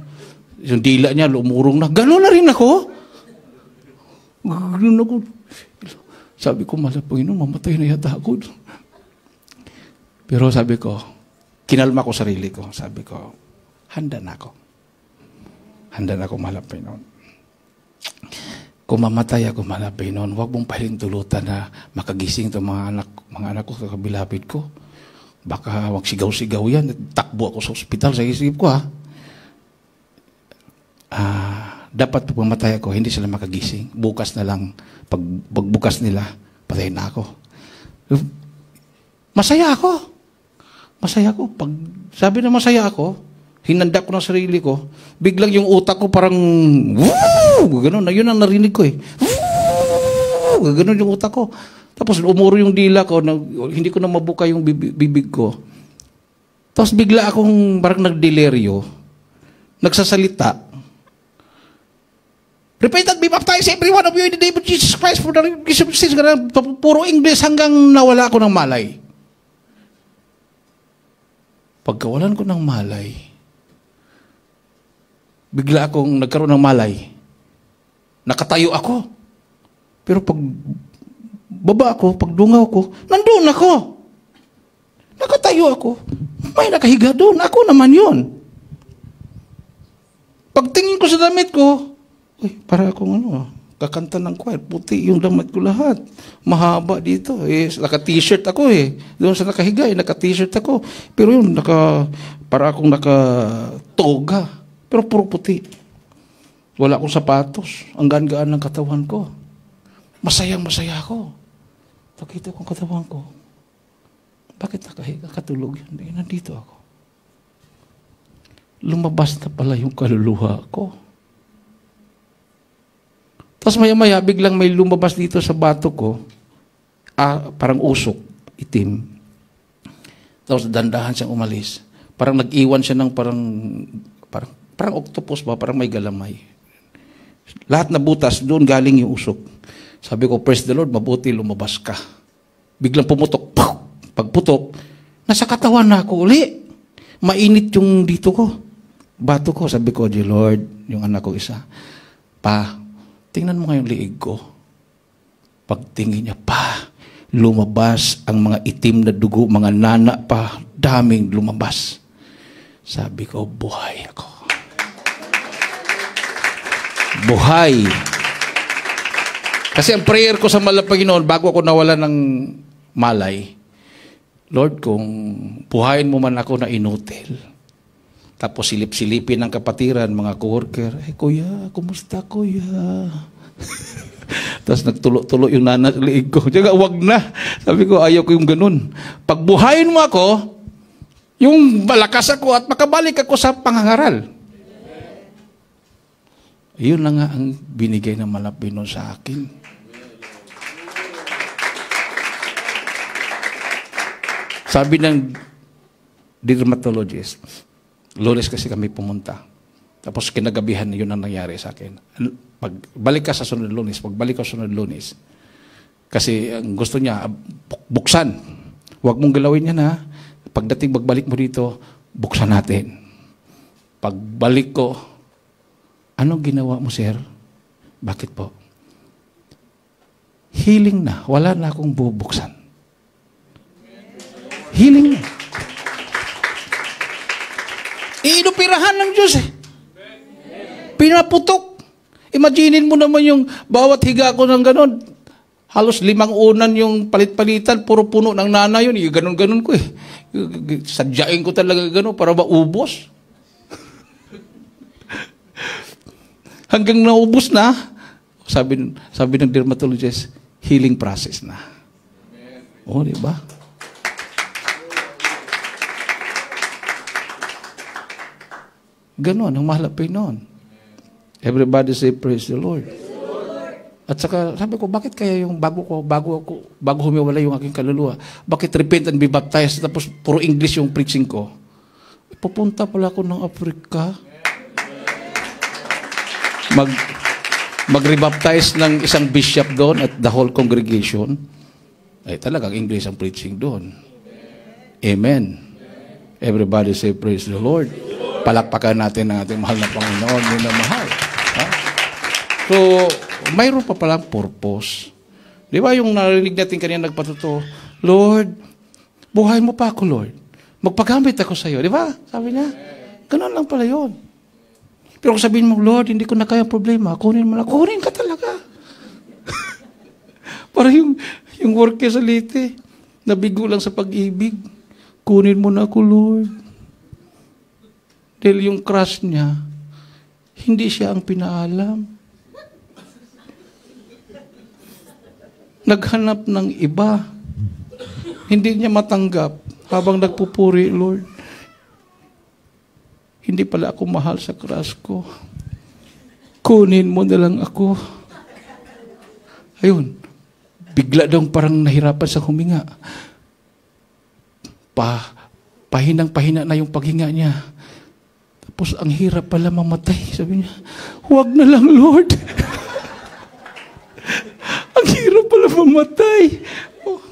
Yung dila niya, lumurong na. Ganon na rin ako. Ganon ako. Sabi ko, Panginoon, mamatay na yata ako. Pero sabi ko, kinalma ko sarili ko. Sabi ko, handa na ako. Handa na ako, Panginoon. Kung mamatay ako, Panginoon, huwag mong palintulutan na makagising itong mga anak ko sa kabilapid ko. Baka wag sigaw-sigaw yan. Takbo ako sa ospital sa isip ko, dapat pag mamatay ako, hindi sila makagising. Bukas na lang, pagbukas nila, patay na ako. Masaya ako. Masaya ako. Pag sabi na masaya ako, hinanda ko ng sarili ko, biglang yung utak ko parang, woo! Ganun, yun ang narinig ko Woo! Ganun yung utak ko. Tapos umuro yung dila ko, hindi ko na mabuka yung bibig ko. Tapos bigla akong parang nagdeleryo, nagsasalita. Repent and be baptized every one of you in the name of Jesus Christ for the remission of sins. Puro English hanggang nawala ako ng malay. Pagkawalan ko ng malay, bigla akong nagkaroon ng malay. Nakatayo ako. Pero pag baba ako, pag dungaw ko, nandun ako. Nakatayo ako. May nakahiga doon. Ako naman yun. Pagtingin ko sa damit ko, para akong kakanta ng choir. Puti yung damit ko lahat. Mahaba dito. Naka-t-shirt ako Doon sa nakahiga, naka-t-shirt ako. Pero yun, para akong naka-toga. Pero puro puti. Wala akong sapatos. Ang gaan-gaan ng katawan ko. Masayang-masaya ako. Pakita ko ang katawan ko. Bakit nakahiga, katulog yun? Nandito ako. Lumabas na pala yung kaluluwa ko. Tapos maya-maya, biglang may lumabas dito sa bato ko, parang usok, itim. Tapos dandahan siyang umalis. Parang nag-iwan siya ng parang octopus ba, parang may galamay. Lahat na butas, doon galing yung usok. Sabi ko, praise the Lord, mabuti lumabas ka. Biglang pumutok. Pagputok, nasa katawan na ako uli. Mainit yung dito ko. Bato ko, sabi ko, Dear Lord, yung anak ko isa, tingnan mo ngayong liig ko. Pagtingin niya, lumabas ang mga itim na dugo, mga nana pa, daming lumabas. Sabi ko, buhay ako. Buhay. Kasi ang prayer ko sa Panginoon, bago ako nawala ng malay, Lord, kung buhayin mo man ako na inutil, tapos silip-silipin ng kapatiran, mga coworker, kuya, kumusta kuya? Tapos nagtulo-tulo yung liig ko. Diyaga, wag na. Sabi ko, ayaw ko yung ganun. Pag buhayin mo ako, yung malakas ako at makabalik ako sa pangangaral. Yun na nga ang binigay ng Panginoon sa akin. Sabi ng dermatologist, Lunes kasi kami pumunta. Tapos kinagabihan, yun ang nangyari sa akin. Pagbalik ka sa sunod Lunes, pagbalik ka sa sunod Lunes, kasi ang gusto niya, buksan. Huwag mong galawin yan ha. Pagdating magbalik mo dito, buksan natin. Pagbalik ko, ano ginawa mo, sir? Bakit po? Healing na. Wala na akong bubuksan. Healing na. Inupirahan ng Diyos Pinaputok. Imaginin mo naman yung bawat higa ko ng ganon. Halos 5 unan yung palit-palitan, puro puno ng nana yun. Ganon-ganon ko Sadyain ko talaga ganon para maubos. Hanggang naubos na, sabi ng dermatologist, healing process na. O, diba? Ganon, ang mahal na noon. Everybody say, praise the Lord. At saka, sabi ko, bakit kaya yung bago humiwala yung aking kaluluwa, bakit repent and be baptized, tapos puro English yung preaching ko? Pupunta pala ako ng Africa. Mag-rebaptize ng isang bishop doon at the whole congregation. Ay talagang English ang preaching doon. Amen. Everybody say, praise the Lord. Palakpakan natin ang ating mahal na Panginoon, minamahal. Ha? So, mayroon pa palang purpose. Di ba yung narinig natin kanina nagpatuto, Lord, buhay mo pa ako, Lord. Magpagamit ako sa iyo. Di ba? Sabi niya, ganoon lang pala yun. Pero kung sabihin mo, Lord, hindi ko na kaya problema, kunin mo na. Kunin ka talaga. Para yung work sa lite, nabigo lang sa pag-ibig. Kunin mo na ako, Lord. Dahil yung crush niya, hindi siya ang pinaalam. Naghanap ng iba. Hindi niya matanggap habang nagpupuri, Lord. Hindi pala ako mahal sa crush ko. Kunin mo na lang ako. Ayun. Bigla daw parang nahirapan sa huminga. Pahinang-pahina na yung paghinga niya. Tapos ang hirap pala mamatay. Sabi niya, huwag na lang, Lord. Ang hirap pala mamatay. Oh.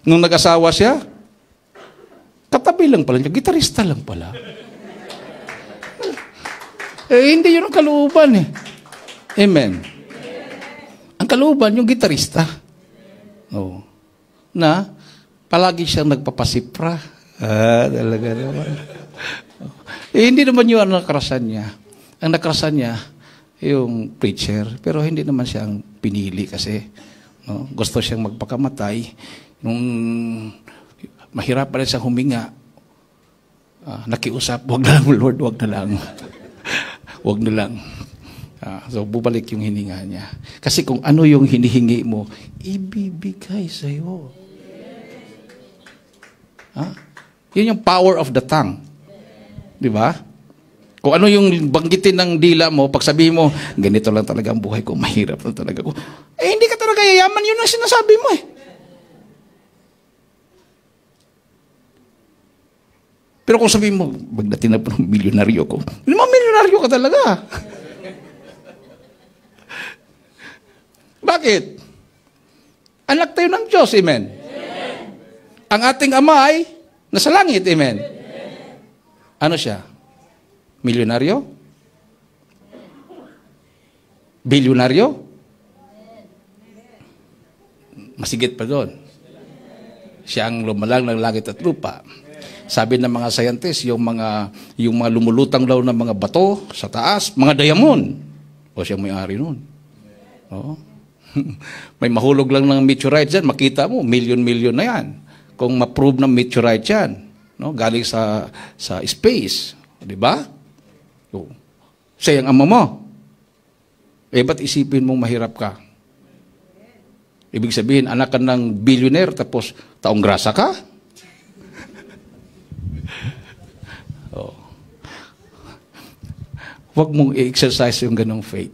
Nung nag-asawa siya, katabi lang pala niya, gitarista lang pala. Hindi yun ang kalooban eh. Amen. Ang kalooban, yung gitarista. Oh. Na, palagi siyang nagpapasipra. Talaga naman. Hindi naman yun ang nakarasan niya. Ang nakarasan niya, yung preacher. Pero hindi naman siya ang pinili kasi no? Gusto siyang magpakamatay. Nung mahirap pa rin siyang huminga, nakiusap, wag na lang, Lord, wag na lang. Wag na lang. So, bubalik yung hininga niya. Kasi kung ano yung hinihingi mo, ibibigay sa'yo. Yun yung power of the tongue. Di ba? Kung ano yung banggitin ng dila mo, pag sabihin mo, ganito lang talaga ang buhay ko, mahirap lang talaga ko. Hindi ka talaga yayaman, yun ang sinasabi mo eh. Pero kung sabihin mo, bagdating na po ng milyonaryo ko, naman milyonaryo ka talaga. Bakit? Anak tayo ng Diyos, amen? Ang ating Ama ay nasa langit, amen? Ano siya? Milyonaryo? Bilyonaryo? Masigit pa doon. Siya ang lumalang ng langit at lupa. Sabi ng mga scientists, yung mga lumulutang daw ng mga bato sa taas, mga diamond. O siya may-ari nun. Oo. May mahulog lang ng meteorite dyan, makita mo, million na yan. Kung ma-prove ng meteorite yan, no? Galing sa space. Di ba? So, siya ang ama mo. Ba't isipin mong mahirap ka? Ibig sabihin, anak ka ng billionaire, tapos taong grasa ka? Oh. Huwag mong i-exercise yung ganong faith.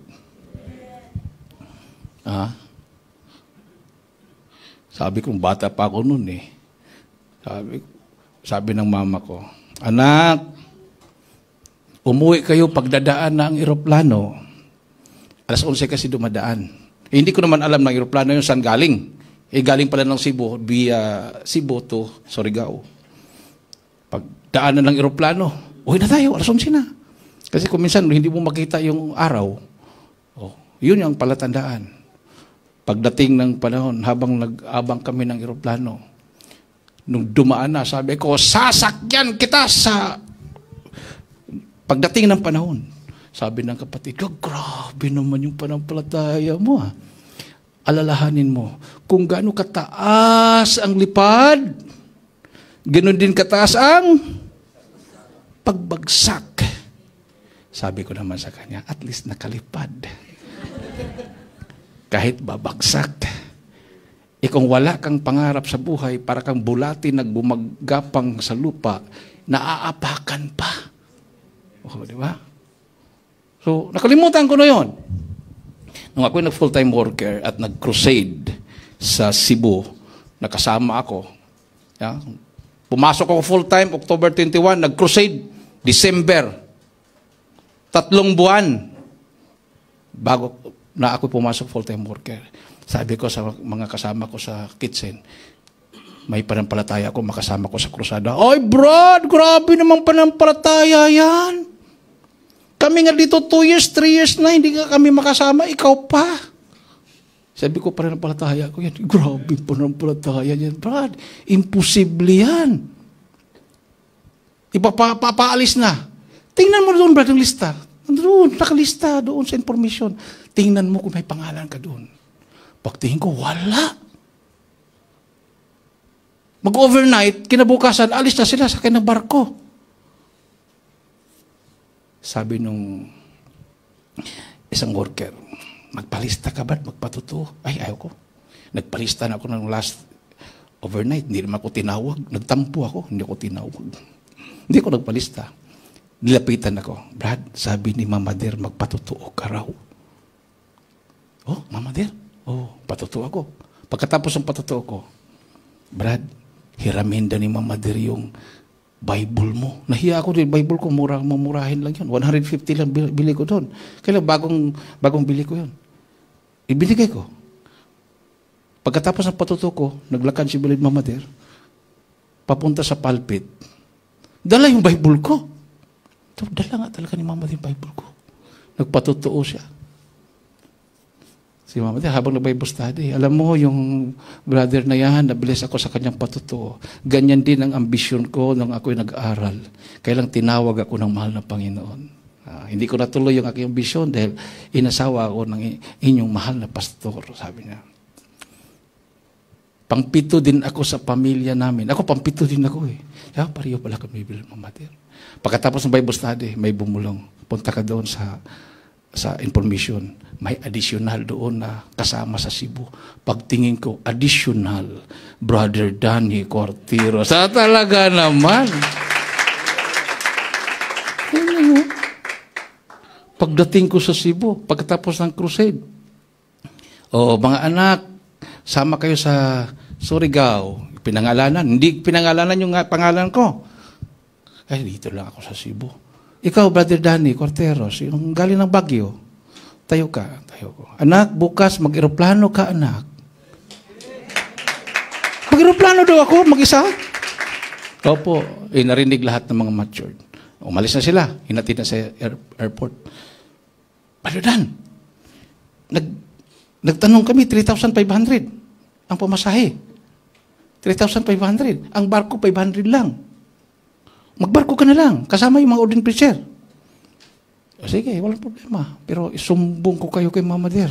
Sabi kong bata pa ako noon eh. Sabi ng mama ko, anak, umuwi kayo pagdadaan na ang eroplano. Alas 11 kasi dumadaan. Hindi ko naman alam ng eroplano yung saan galing. Galing pala ng Cebu, via Cebu to Surigao. Pagdaanan ng eroplano, uwi na tayo, alas 11 na. Kasi kung minsan hindi mo makita yung araw, yun yung palatandaan. Pagdating ng panahon, habang nag-abang kami ng eroplano, nung dumaan na, sabi ko, sasakyan kita sa pagdating ng panahon. Sabi ng kapatid ko, grabe naman yung panampalataya mo. Alalahanin mo, kung gaano kataas ang lipad, ganoon din kataas ang pagbagsak. Sabi ko naman sa kanya, at least nakalipad. Kahit babagsak. Kung wala kang pangarap sa buhay, para kang bulati nagbumagapang sa lupa, naaapakan pa. Oh, di ba? So, nakalimutan ko na yon. Nung ako'y nag-full-time worker at nag-crusade sa Cebu, nakasama ako. Yeah? Pumasok ako full-time, October 21, nag-crusade, December. 3 buwan bago na ako pumasok full-time worker. Sabi ko sa mga kasama ko sa kitchen, may panampalataya ako, makasama ko sa krusada. Ay, Brad, grabe namang panampalataya yan. Kami nga dito 2 years, 3 years na, hindi nga kami makasama, ikaw pa. Sabi ko, panampalataya ko yan. Grabe panampalataya yan, Brad. Imposible yan. Ipapaalis na. Tingnan mo doon, Brad, yung lista. Doon, nakalista doon sa information. Tingnan mo kung may pangalan ka doon. Pagtingin ko, wala. Mag-overnight, kinabukasan, alis na sila sa kanyang barko. Sabi nung isang worker, magpalista ka ba? Magpatuto? Ay, ayaw ko. Nagpalista na ako ng last overnight. Hindi naman ako tinawag. Nagtampo ako. Hindi ako tinawag. Hindi ko nagpalista. Nilapitan ako. Brad, sabi ni Mama Der, magpatutuo ka raw. Oh, Mama Der? Oh, patutuo ako. Pagkatapos ng patutuo ko, Brad, hiramin daw ni Mama Der yung Bible mo. Nahiya ako din, Bible ko, mamurahin lang yun. 150 lang bili ko doon. Kaya bagong bili ko yun. Ibinigay ko. Pagkatapos ng patutuo ko, naglakad si Bilid Mama Der, papunta sa pulpit. Dala yung Bible ko. Dala nga talaga ni Mama Der yung Bible ko. Nagpatutuo siya. Si Mama Der, habang nag-Bible study, alam mo, yung brother na yan, nabilis ako sa kanyang patutuo. Ganyan din ang ambisyon ko nung ako'y nag-aaral. Kaya lang tinawag ako ng mahal na Panginoon. Hindi ko natuloy yung aking ambisyon dahil inasawa ako ng inyong mahal na pastor, sabi niya. Pangpito din ako sa pamilya namin. Ako, pangpito din ako eh. Kaya pareho pala kami bilang Mama Der. Pagkatapos ng Bible study, may bumulong. Punta ka doon sa information. May additional doon na kasama sa Cebu. Pagtingin ko, additional, Brother Danny Cortiro. Sa talaga naman. Pagdating ko sa Cebu, pagkatapos ng crusade, mga anak, sama kayo sa Surigao. Pinangalanan. Hindi pinangalanan yung pangalan ko. Ay, dito lang ako sa Cebu. Ikaw, Brother Danny Corteros, yung galing ng Baguio, tayo ka. Anak, bukas mag-aeroplano ka, anak. Mag-aeroplano daw ako, mag-isa. Opo, narinig lahat ng mga matured. Umalis na sila, hinatid na sa airport. Brother Dan, nagtanong kami, 3,500 ang pamasahe. 3,500. Ang barko, 500 lang. Magbarko ka na lang, kasama yung mga ordinary preacher. O sige, walang problema. Pero isumbong ko kayo kay Mama Der.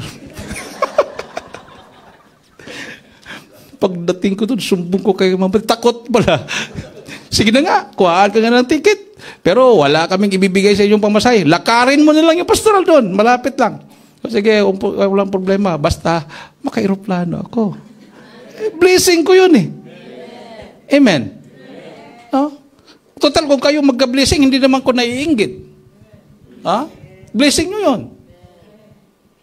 Pagdating ko doon, sumbong ko kay Mama Der. Takot pala. Sige na nga, kuhaan ka nga ng ticket. Pero wala kaming ibibigay sa inyong pamasahe. Lakarin mo na lang yung pastoral doon. Malapit lang. O sige, walang problema. Basta maka-aeroplano ako. Blessing ko yun eh. Amen. No? Total, kung kayo magka-blessing, hindi naman ko naiinggit. Blessing nyo yun.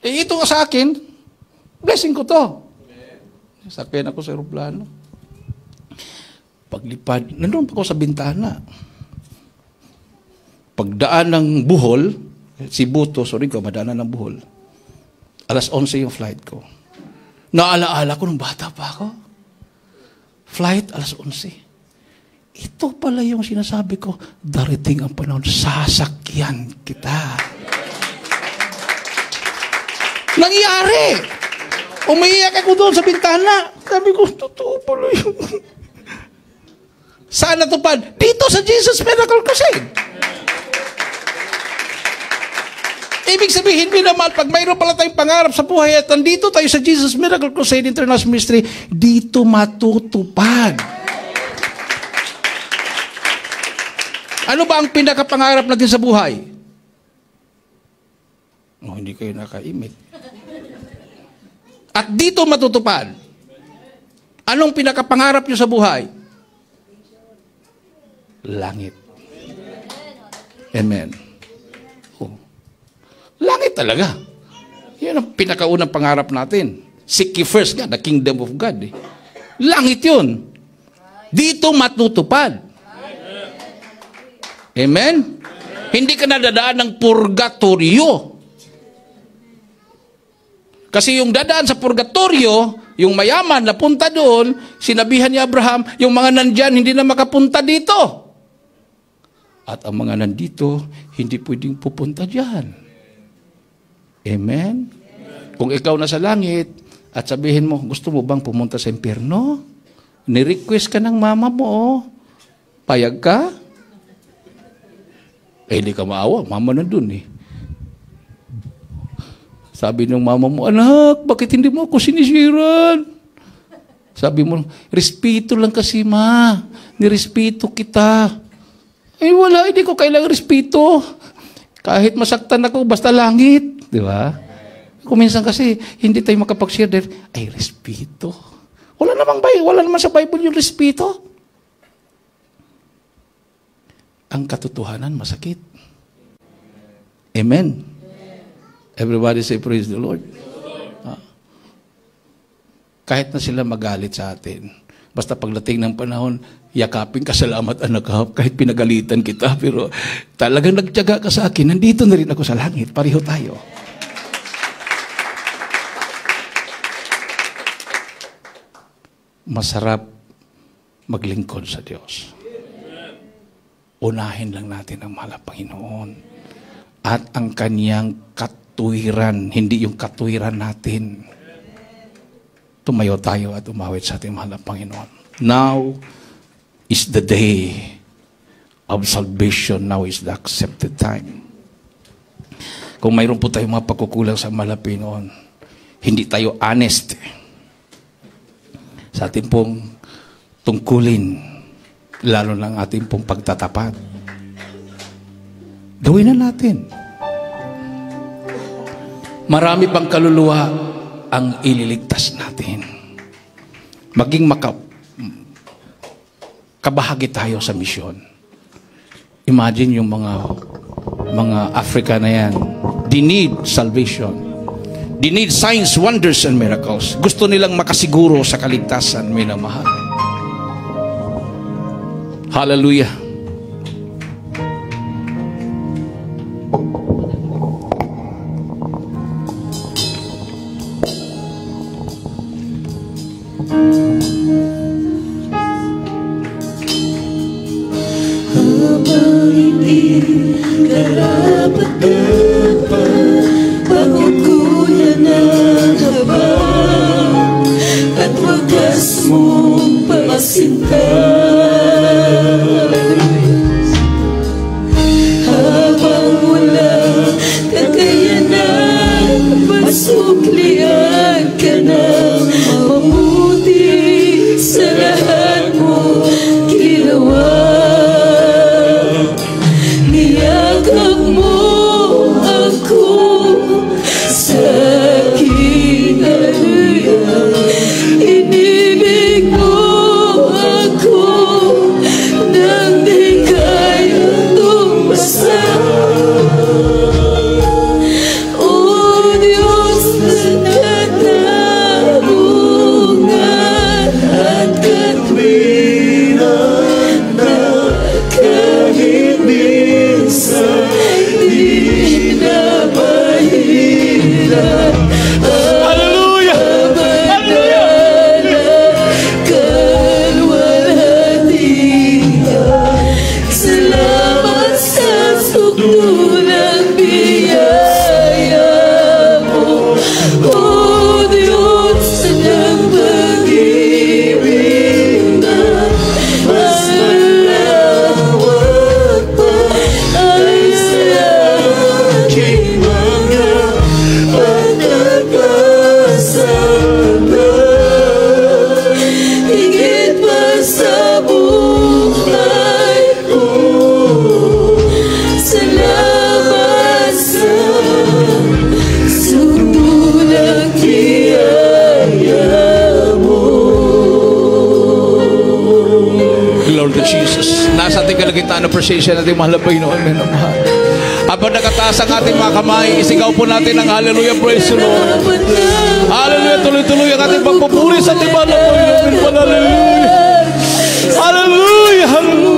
Ito sa akin, blessing ko to. Sakyan ako sa aeroplano. Paglipad, nandun pa ako sa bintana. Pagdaan ng Bohol, Cebu to, madaanan ng Bohol. 11:00 yung flight ko. Naalaala ko nung bata pa ako. Flight, 11:00. Ito pala yung sinasabi ko, darating ang panahon, sasakyan kita. Nangyari! Umiiyak ako doon sa bintana. Sabi ko, totoo pala yun. Saan natupad? Dito sa Jesus Miracle Crusade. Ibig sabihin, minamahal, pag mayroon pala tayong pangarap sa buhay at nandito tayo sa Jesus Miracle Crusade International Ministry, dito matutupad. Ano ba ang pinakapangarap natin sa buhay? Hindi kayo nakaimik. At dito matutupad. Anong pinakapangarap nyo sa buhay? Langit. Amen. Langit talaga. Yan ang pinakaunang pangarap natin. Seek ye first nga, the kingdom of God. Eh. Langit yun. Dito matutupad. Amen? Hindi ka nadadaan ng purgatorio. Kasi yung dadaan sa purgatorio, yung mayaman na punta doon, sinabihan ni Abraham, yung mga nandyan hindi na makapunta dito. At ang mga nandito, hindi pwedeng pupunta dyan. Amen? Kung ikaw na sa langit, at sabihin mo, gusto mo bang pumunta sa impyerno? Ni-request ka ng mama mo, payag ka? Hindi ka maawa, mama nandun eh. Sabi ng mama mo, anak, bakit hindi mo ako sinisiran? Sabi mo, respeto lang kasi ma, nirespeto kita. Eh wala, hindi ko kailangan respeto. Kahit masaktan ako, basta langit. Di ba? Kuminsan kasi, hindi tayo makapag-share dahil, ay, respeto. Wala naman sa Bible yung respeto. Ang katotohanan, masakit. Amen. Everybody say, praise the Lord. Kahit na sila magalit sa atin, basta pagdating ng panahon, yakapin ka, salamat anak, kahit pinagalitan kita, pero talagang nagtiyaga ka sa akin, nandito na rin ako sa langit, pareho tayo. Masarap maglingkod sa Diyos. Unahin lang natin ang mahal na Panginoon. At ang kaniyang katuwiran, hindi yung katuwiran natin. Tumayo tayo at umawit sa ating mahal na Panginoon. Now is the day of salvation. Now is the accepted time. Kung mayroon po tayong mga pagkukulang sa mahal na Panginoon, hindi tayo honest sa ating pong tungkulin, lalo ng ating pong pagtatapat. Gawin na natin. Marami pang kaluluwa ang ililigtas natin. Maging kabahagi tayo sa misyon. Imagine yung mga Africa na yan. They need salvation. They need signs, wonders, and miracles. Gusto nilang makasiguro sa kaligtasan, minamahal. Hallelujah. Habang hindi karapat-dapat, pagkukulan ng habang at wagas mong pagsinta. Habang wala kakayanan, masuklian ka ng mabuti sa lahat mo ginawa. Niyakap mo ako sa aking inibig mo ako nang di kaya tumbasa. O Diyos na katarungan at katwiran na kahit minsan di na mahirap. Hallelujah! Salamat sa sukdulang biyaya mo, O Diyos ng pag-ibig na mas malawak pa ay sa aking mga pagkakasala. Higit pa sa buhay ko, salamat sa sukdulang biyaya mo. Lord Jesus, nasa ating kalagitnaan ng appreciation natin mahal na Panginoon, minamahal. Habang nakataas ang ating mga kamay, isigaw po natin ang hallelujah, praise the Lord. Hallelujah, tuloy-tuloy ang ating pagpupuri sa tipan ng Panginoon. Hallelujah. Hallelujah, hallelujah.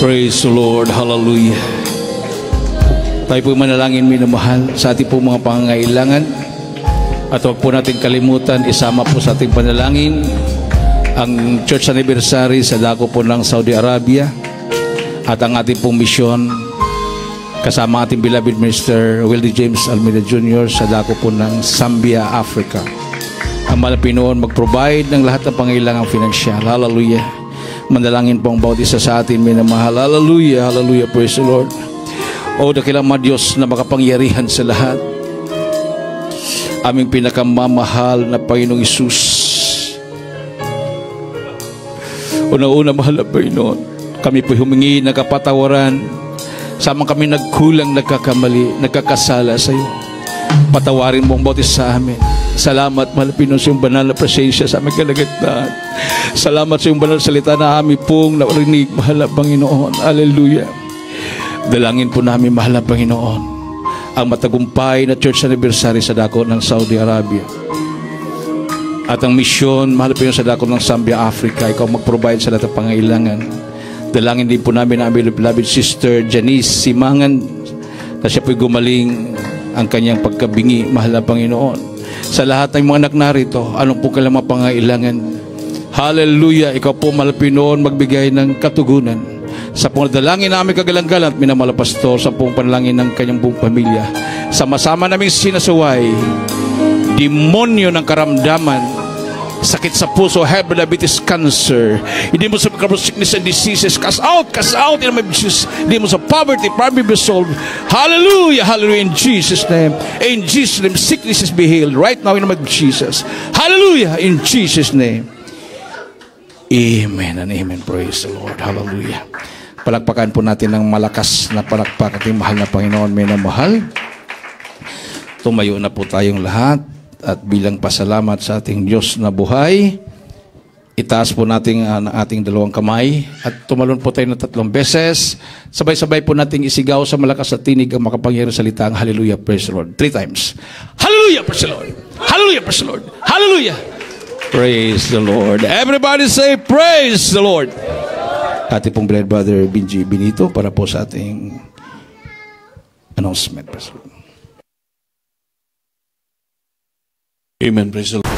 Praise the Lord. Hallelujah. Tayo po manalangin, minamahal, sa ating po mga pangangailangan. At huwag po natin kalimutan, isama po sa ating panalangin ang church anniversary sa dako po ng Saudi Arabia at ang ating pong misyon kasama ating beloved Mr. Willie James Almeida Jr. sa dako po ng Zambia, Africa. Ang Panginoon mag-provide ng lahat ng pangailangang finansyal. Hallelujah. Manalangin po ang bawat isa sa atin, minamahal. Hallelujah, hallelujah, praise the Lord. O dakilang mga Diyos na makapangyarihan sa lahat, aming pinakamamahal na Panginoong Isus. Una-una, mahal na Panginoon, kami po humingi ng kapatawaran sa mga kami nagkulang, nagkakamali, nagkakasala sa iyo. Patawarin mo ang bawat isa sa amin. Salamat, mahal na Pinoy, sa iyong banal na presensya sa aming kalagitnaan. Salamat sa iyong banal na salita na aming pong narinig, mahal na Panginoon. Hallelujah. Dalangin po namin, mahal na Panginoon, ang matagumpay na church anniversary sa dako ng Saudi Arabia. At ang misyon, mahal na Panginoon, sa dako ng Zambia, Africa. Ikaw mag-provide sa lahat ng pangailangan. Dalangin din po namin ang aming beloved sister Janice Simangan, na siya po'y gumaling ang kanyang pagkabingi, mahal na Panginoon. Sa lahat ng mga anak narito, anong po kailang mga pangailangan? Hallelujah! Ikaw po, mahal na Panginoon, magbigay ng katugunan. Sa pong dalangin namin kagalang-galang at minamahal na pastor, sa pong panalangin ng kanyang buong pamilya. Sama-sama naming sinasuway, demonyo ng karamdaman, sakit sa puso, high blood diabetes, cancer, hindi mo sa sickness and diseases, cast out in the name of Jesus. Hindi mo sa poverty, problem be solved. Hallelujah, hallelujah, in Jesus' name. In Jesus' name, sicknesses be healed right now in the name of Jesus. Hallelujah, in Jesus' name. Amen and amen. Praise the Lord. Hallelujah. Palakpakan po natin ng malakas na palakpak ating mahal na Panginoon. May namahal. Tumayo na po tayong lahat. At bilang pasalamat sa ating Diyos na buhay, itaas po natin ang ating dalawang kamay at tumalon po tayo ng 3 beses. Sabay-sabay po nating isigaw sa malakas na tinig ang makapangyarihang salita ang Hallelujah, praise the Lord. 3 times. Hallelujah, praise the Lord. Hallelujah, praise the Lord. Hallelujah. Praise the Lord. Everybody say, praise the Lord. Ating pong beloved brother Benji Benito para po sa ating announcement. Amen. Praise the Lord.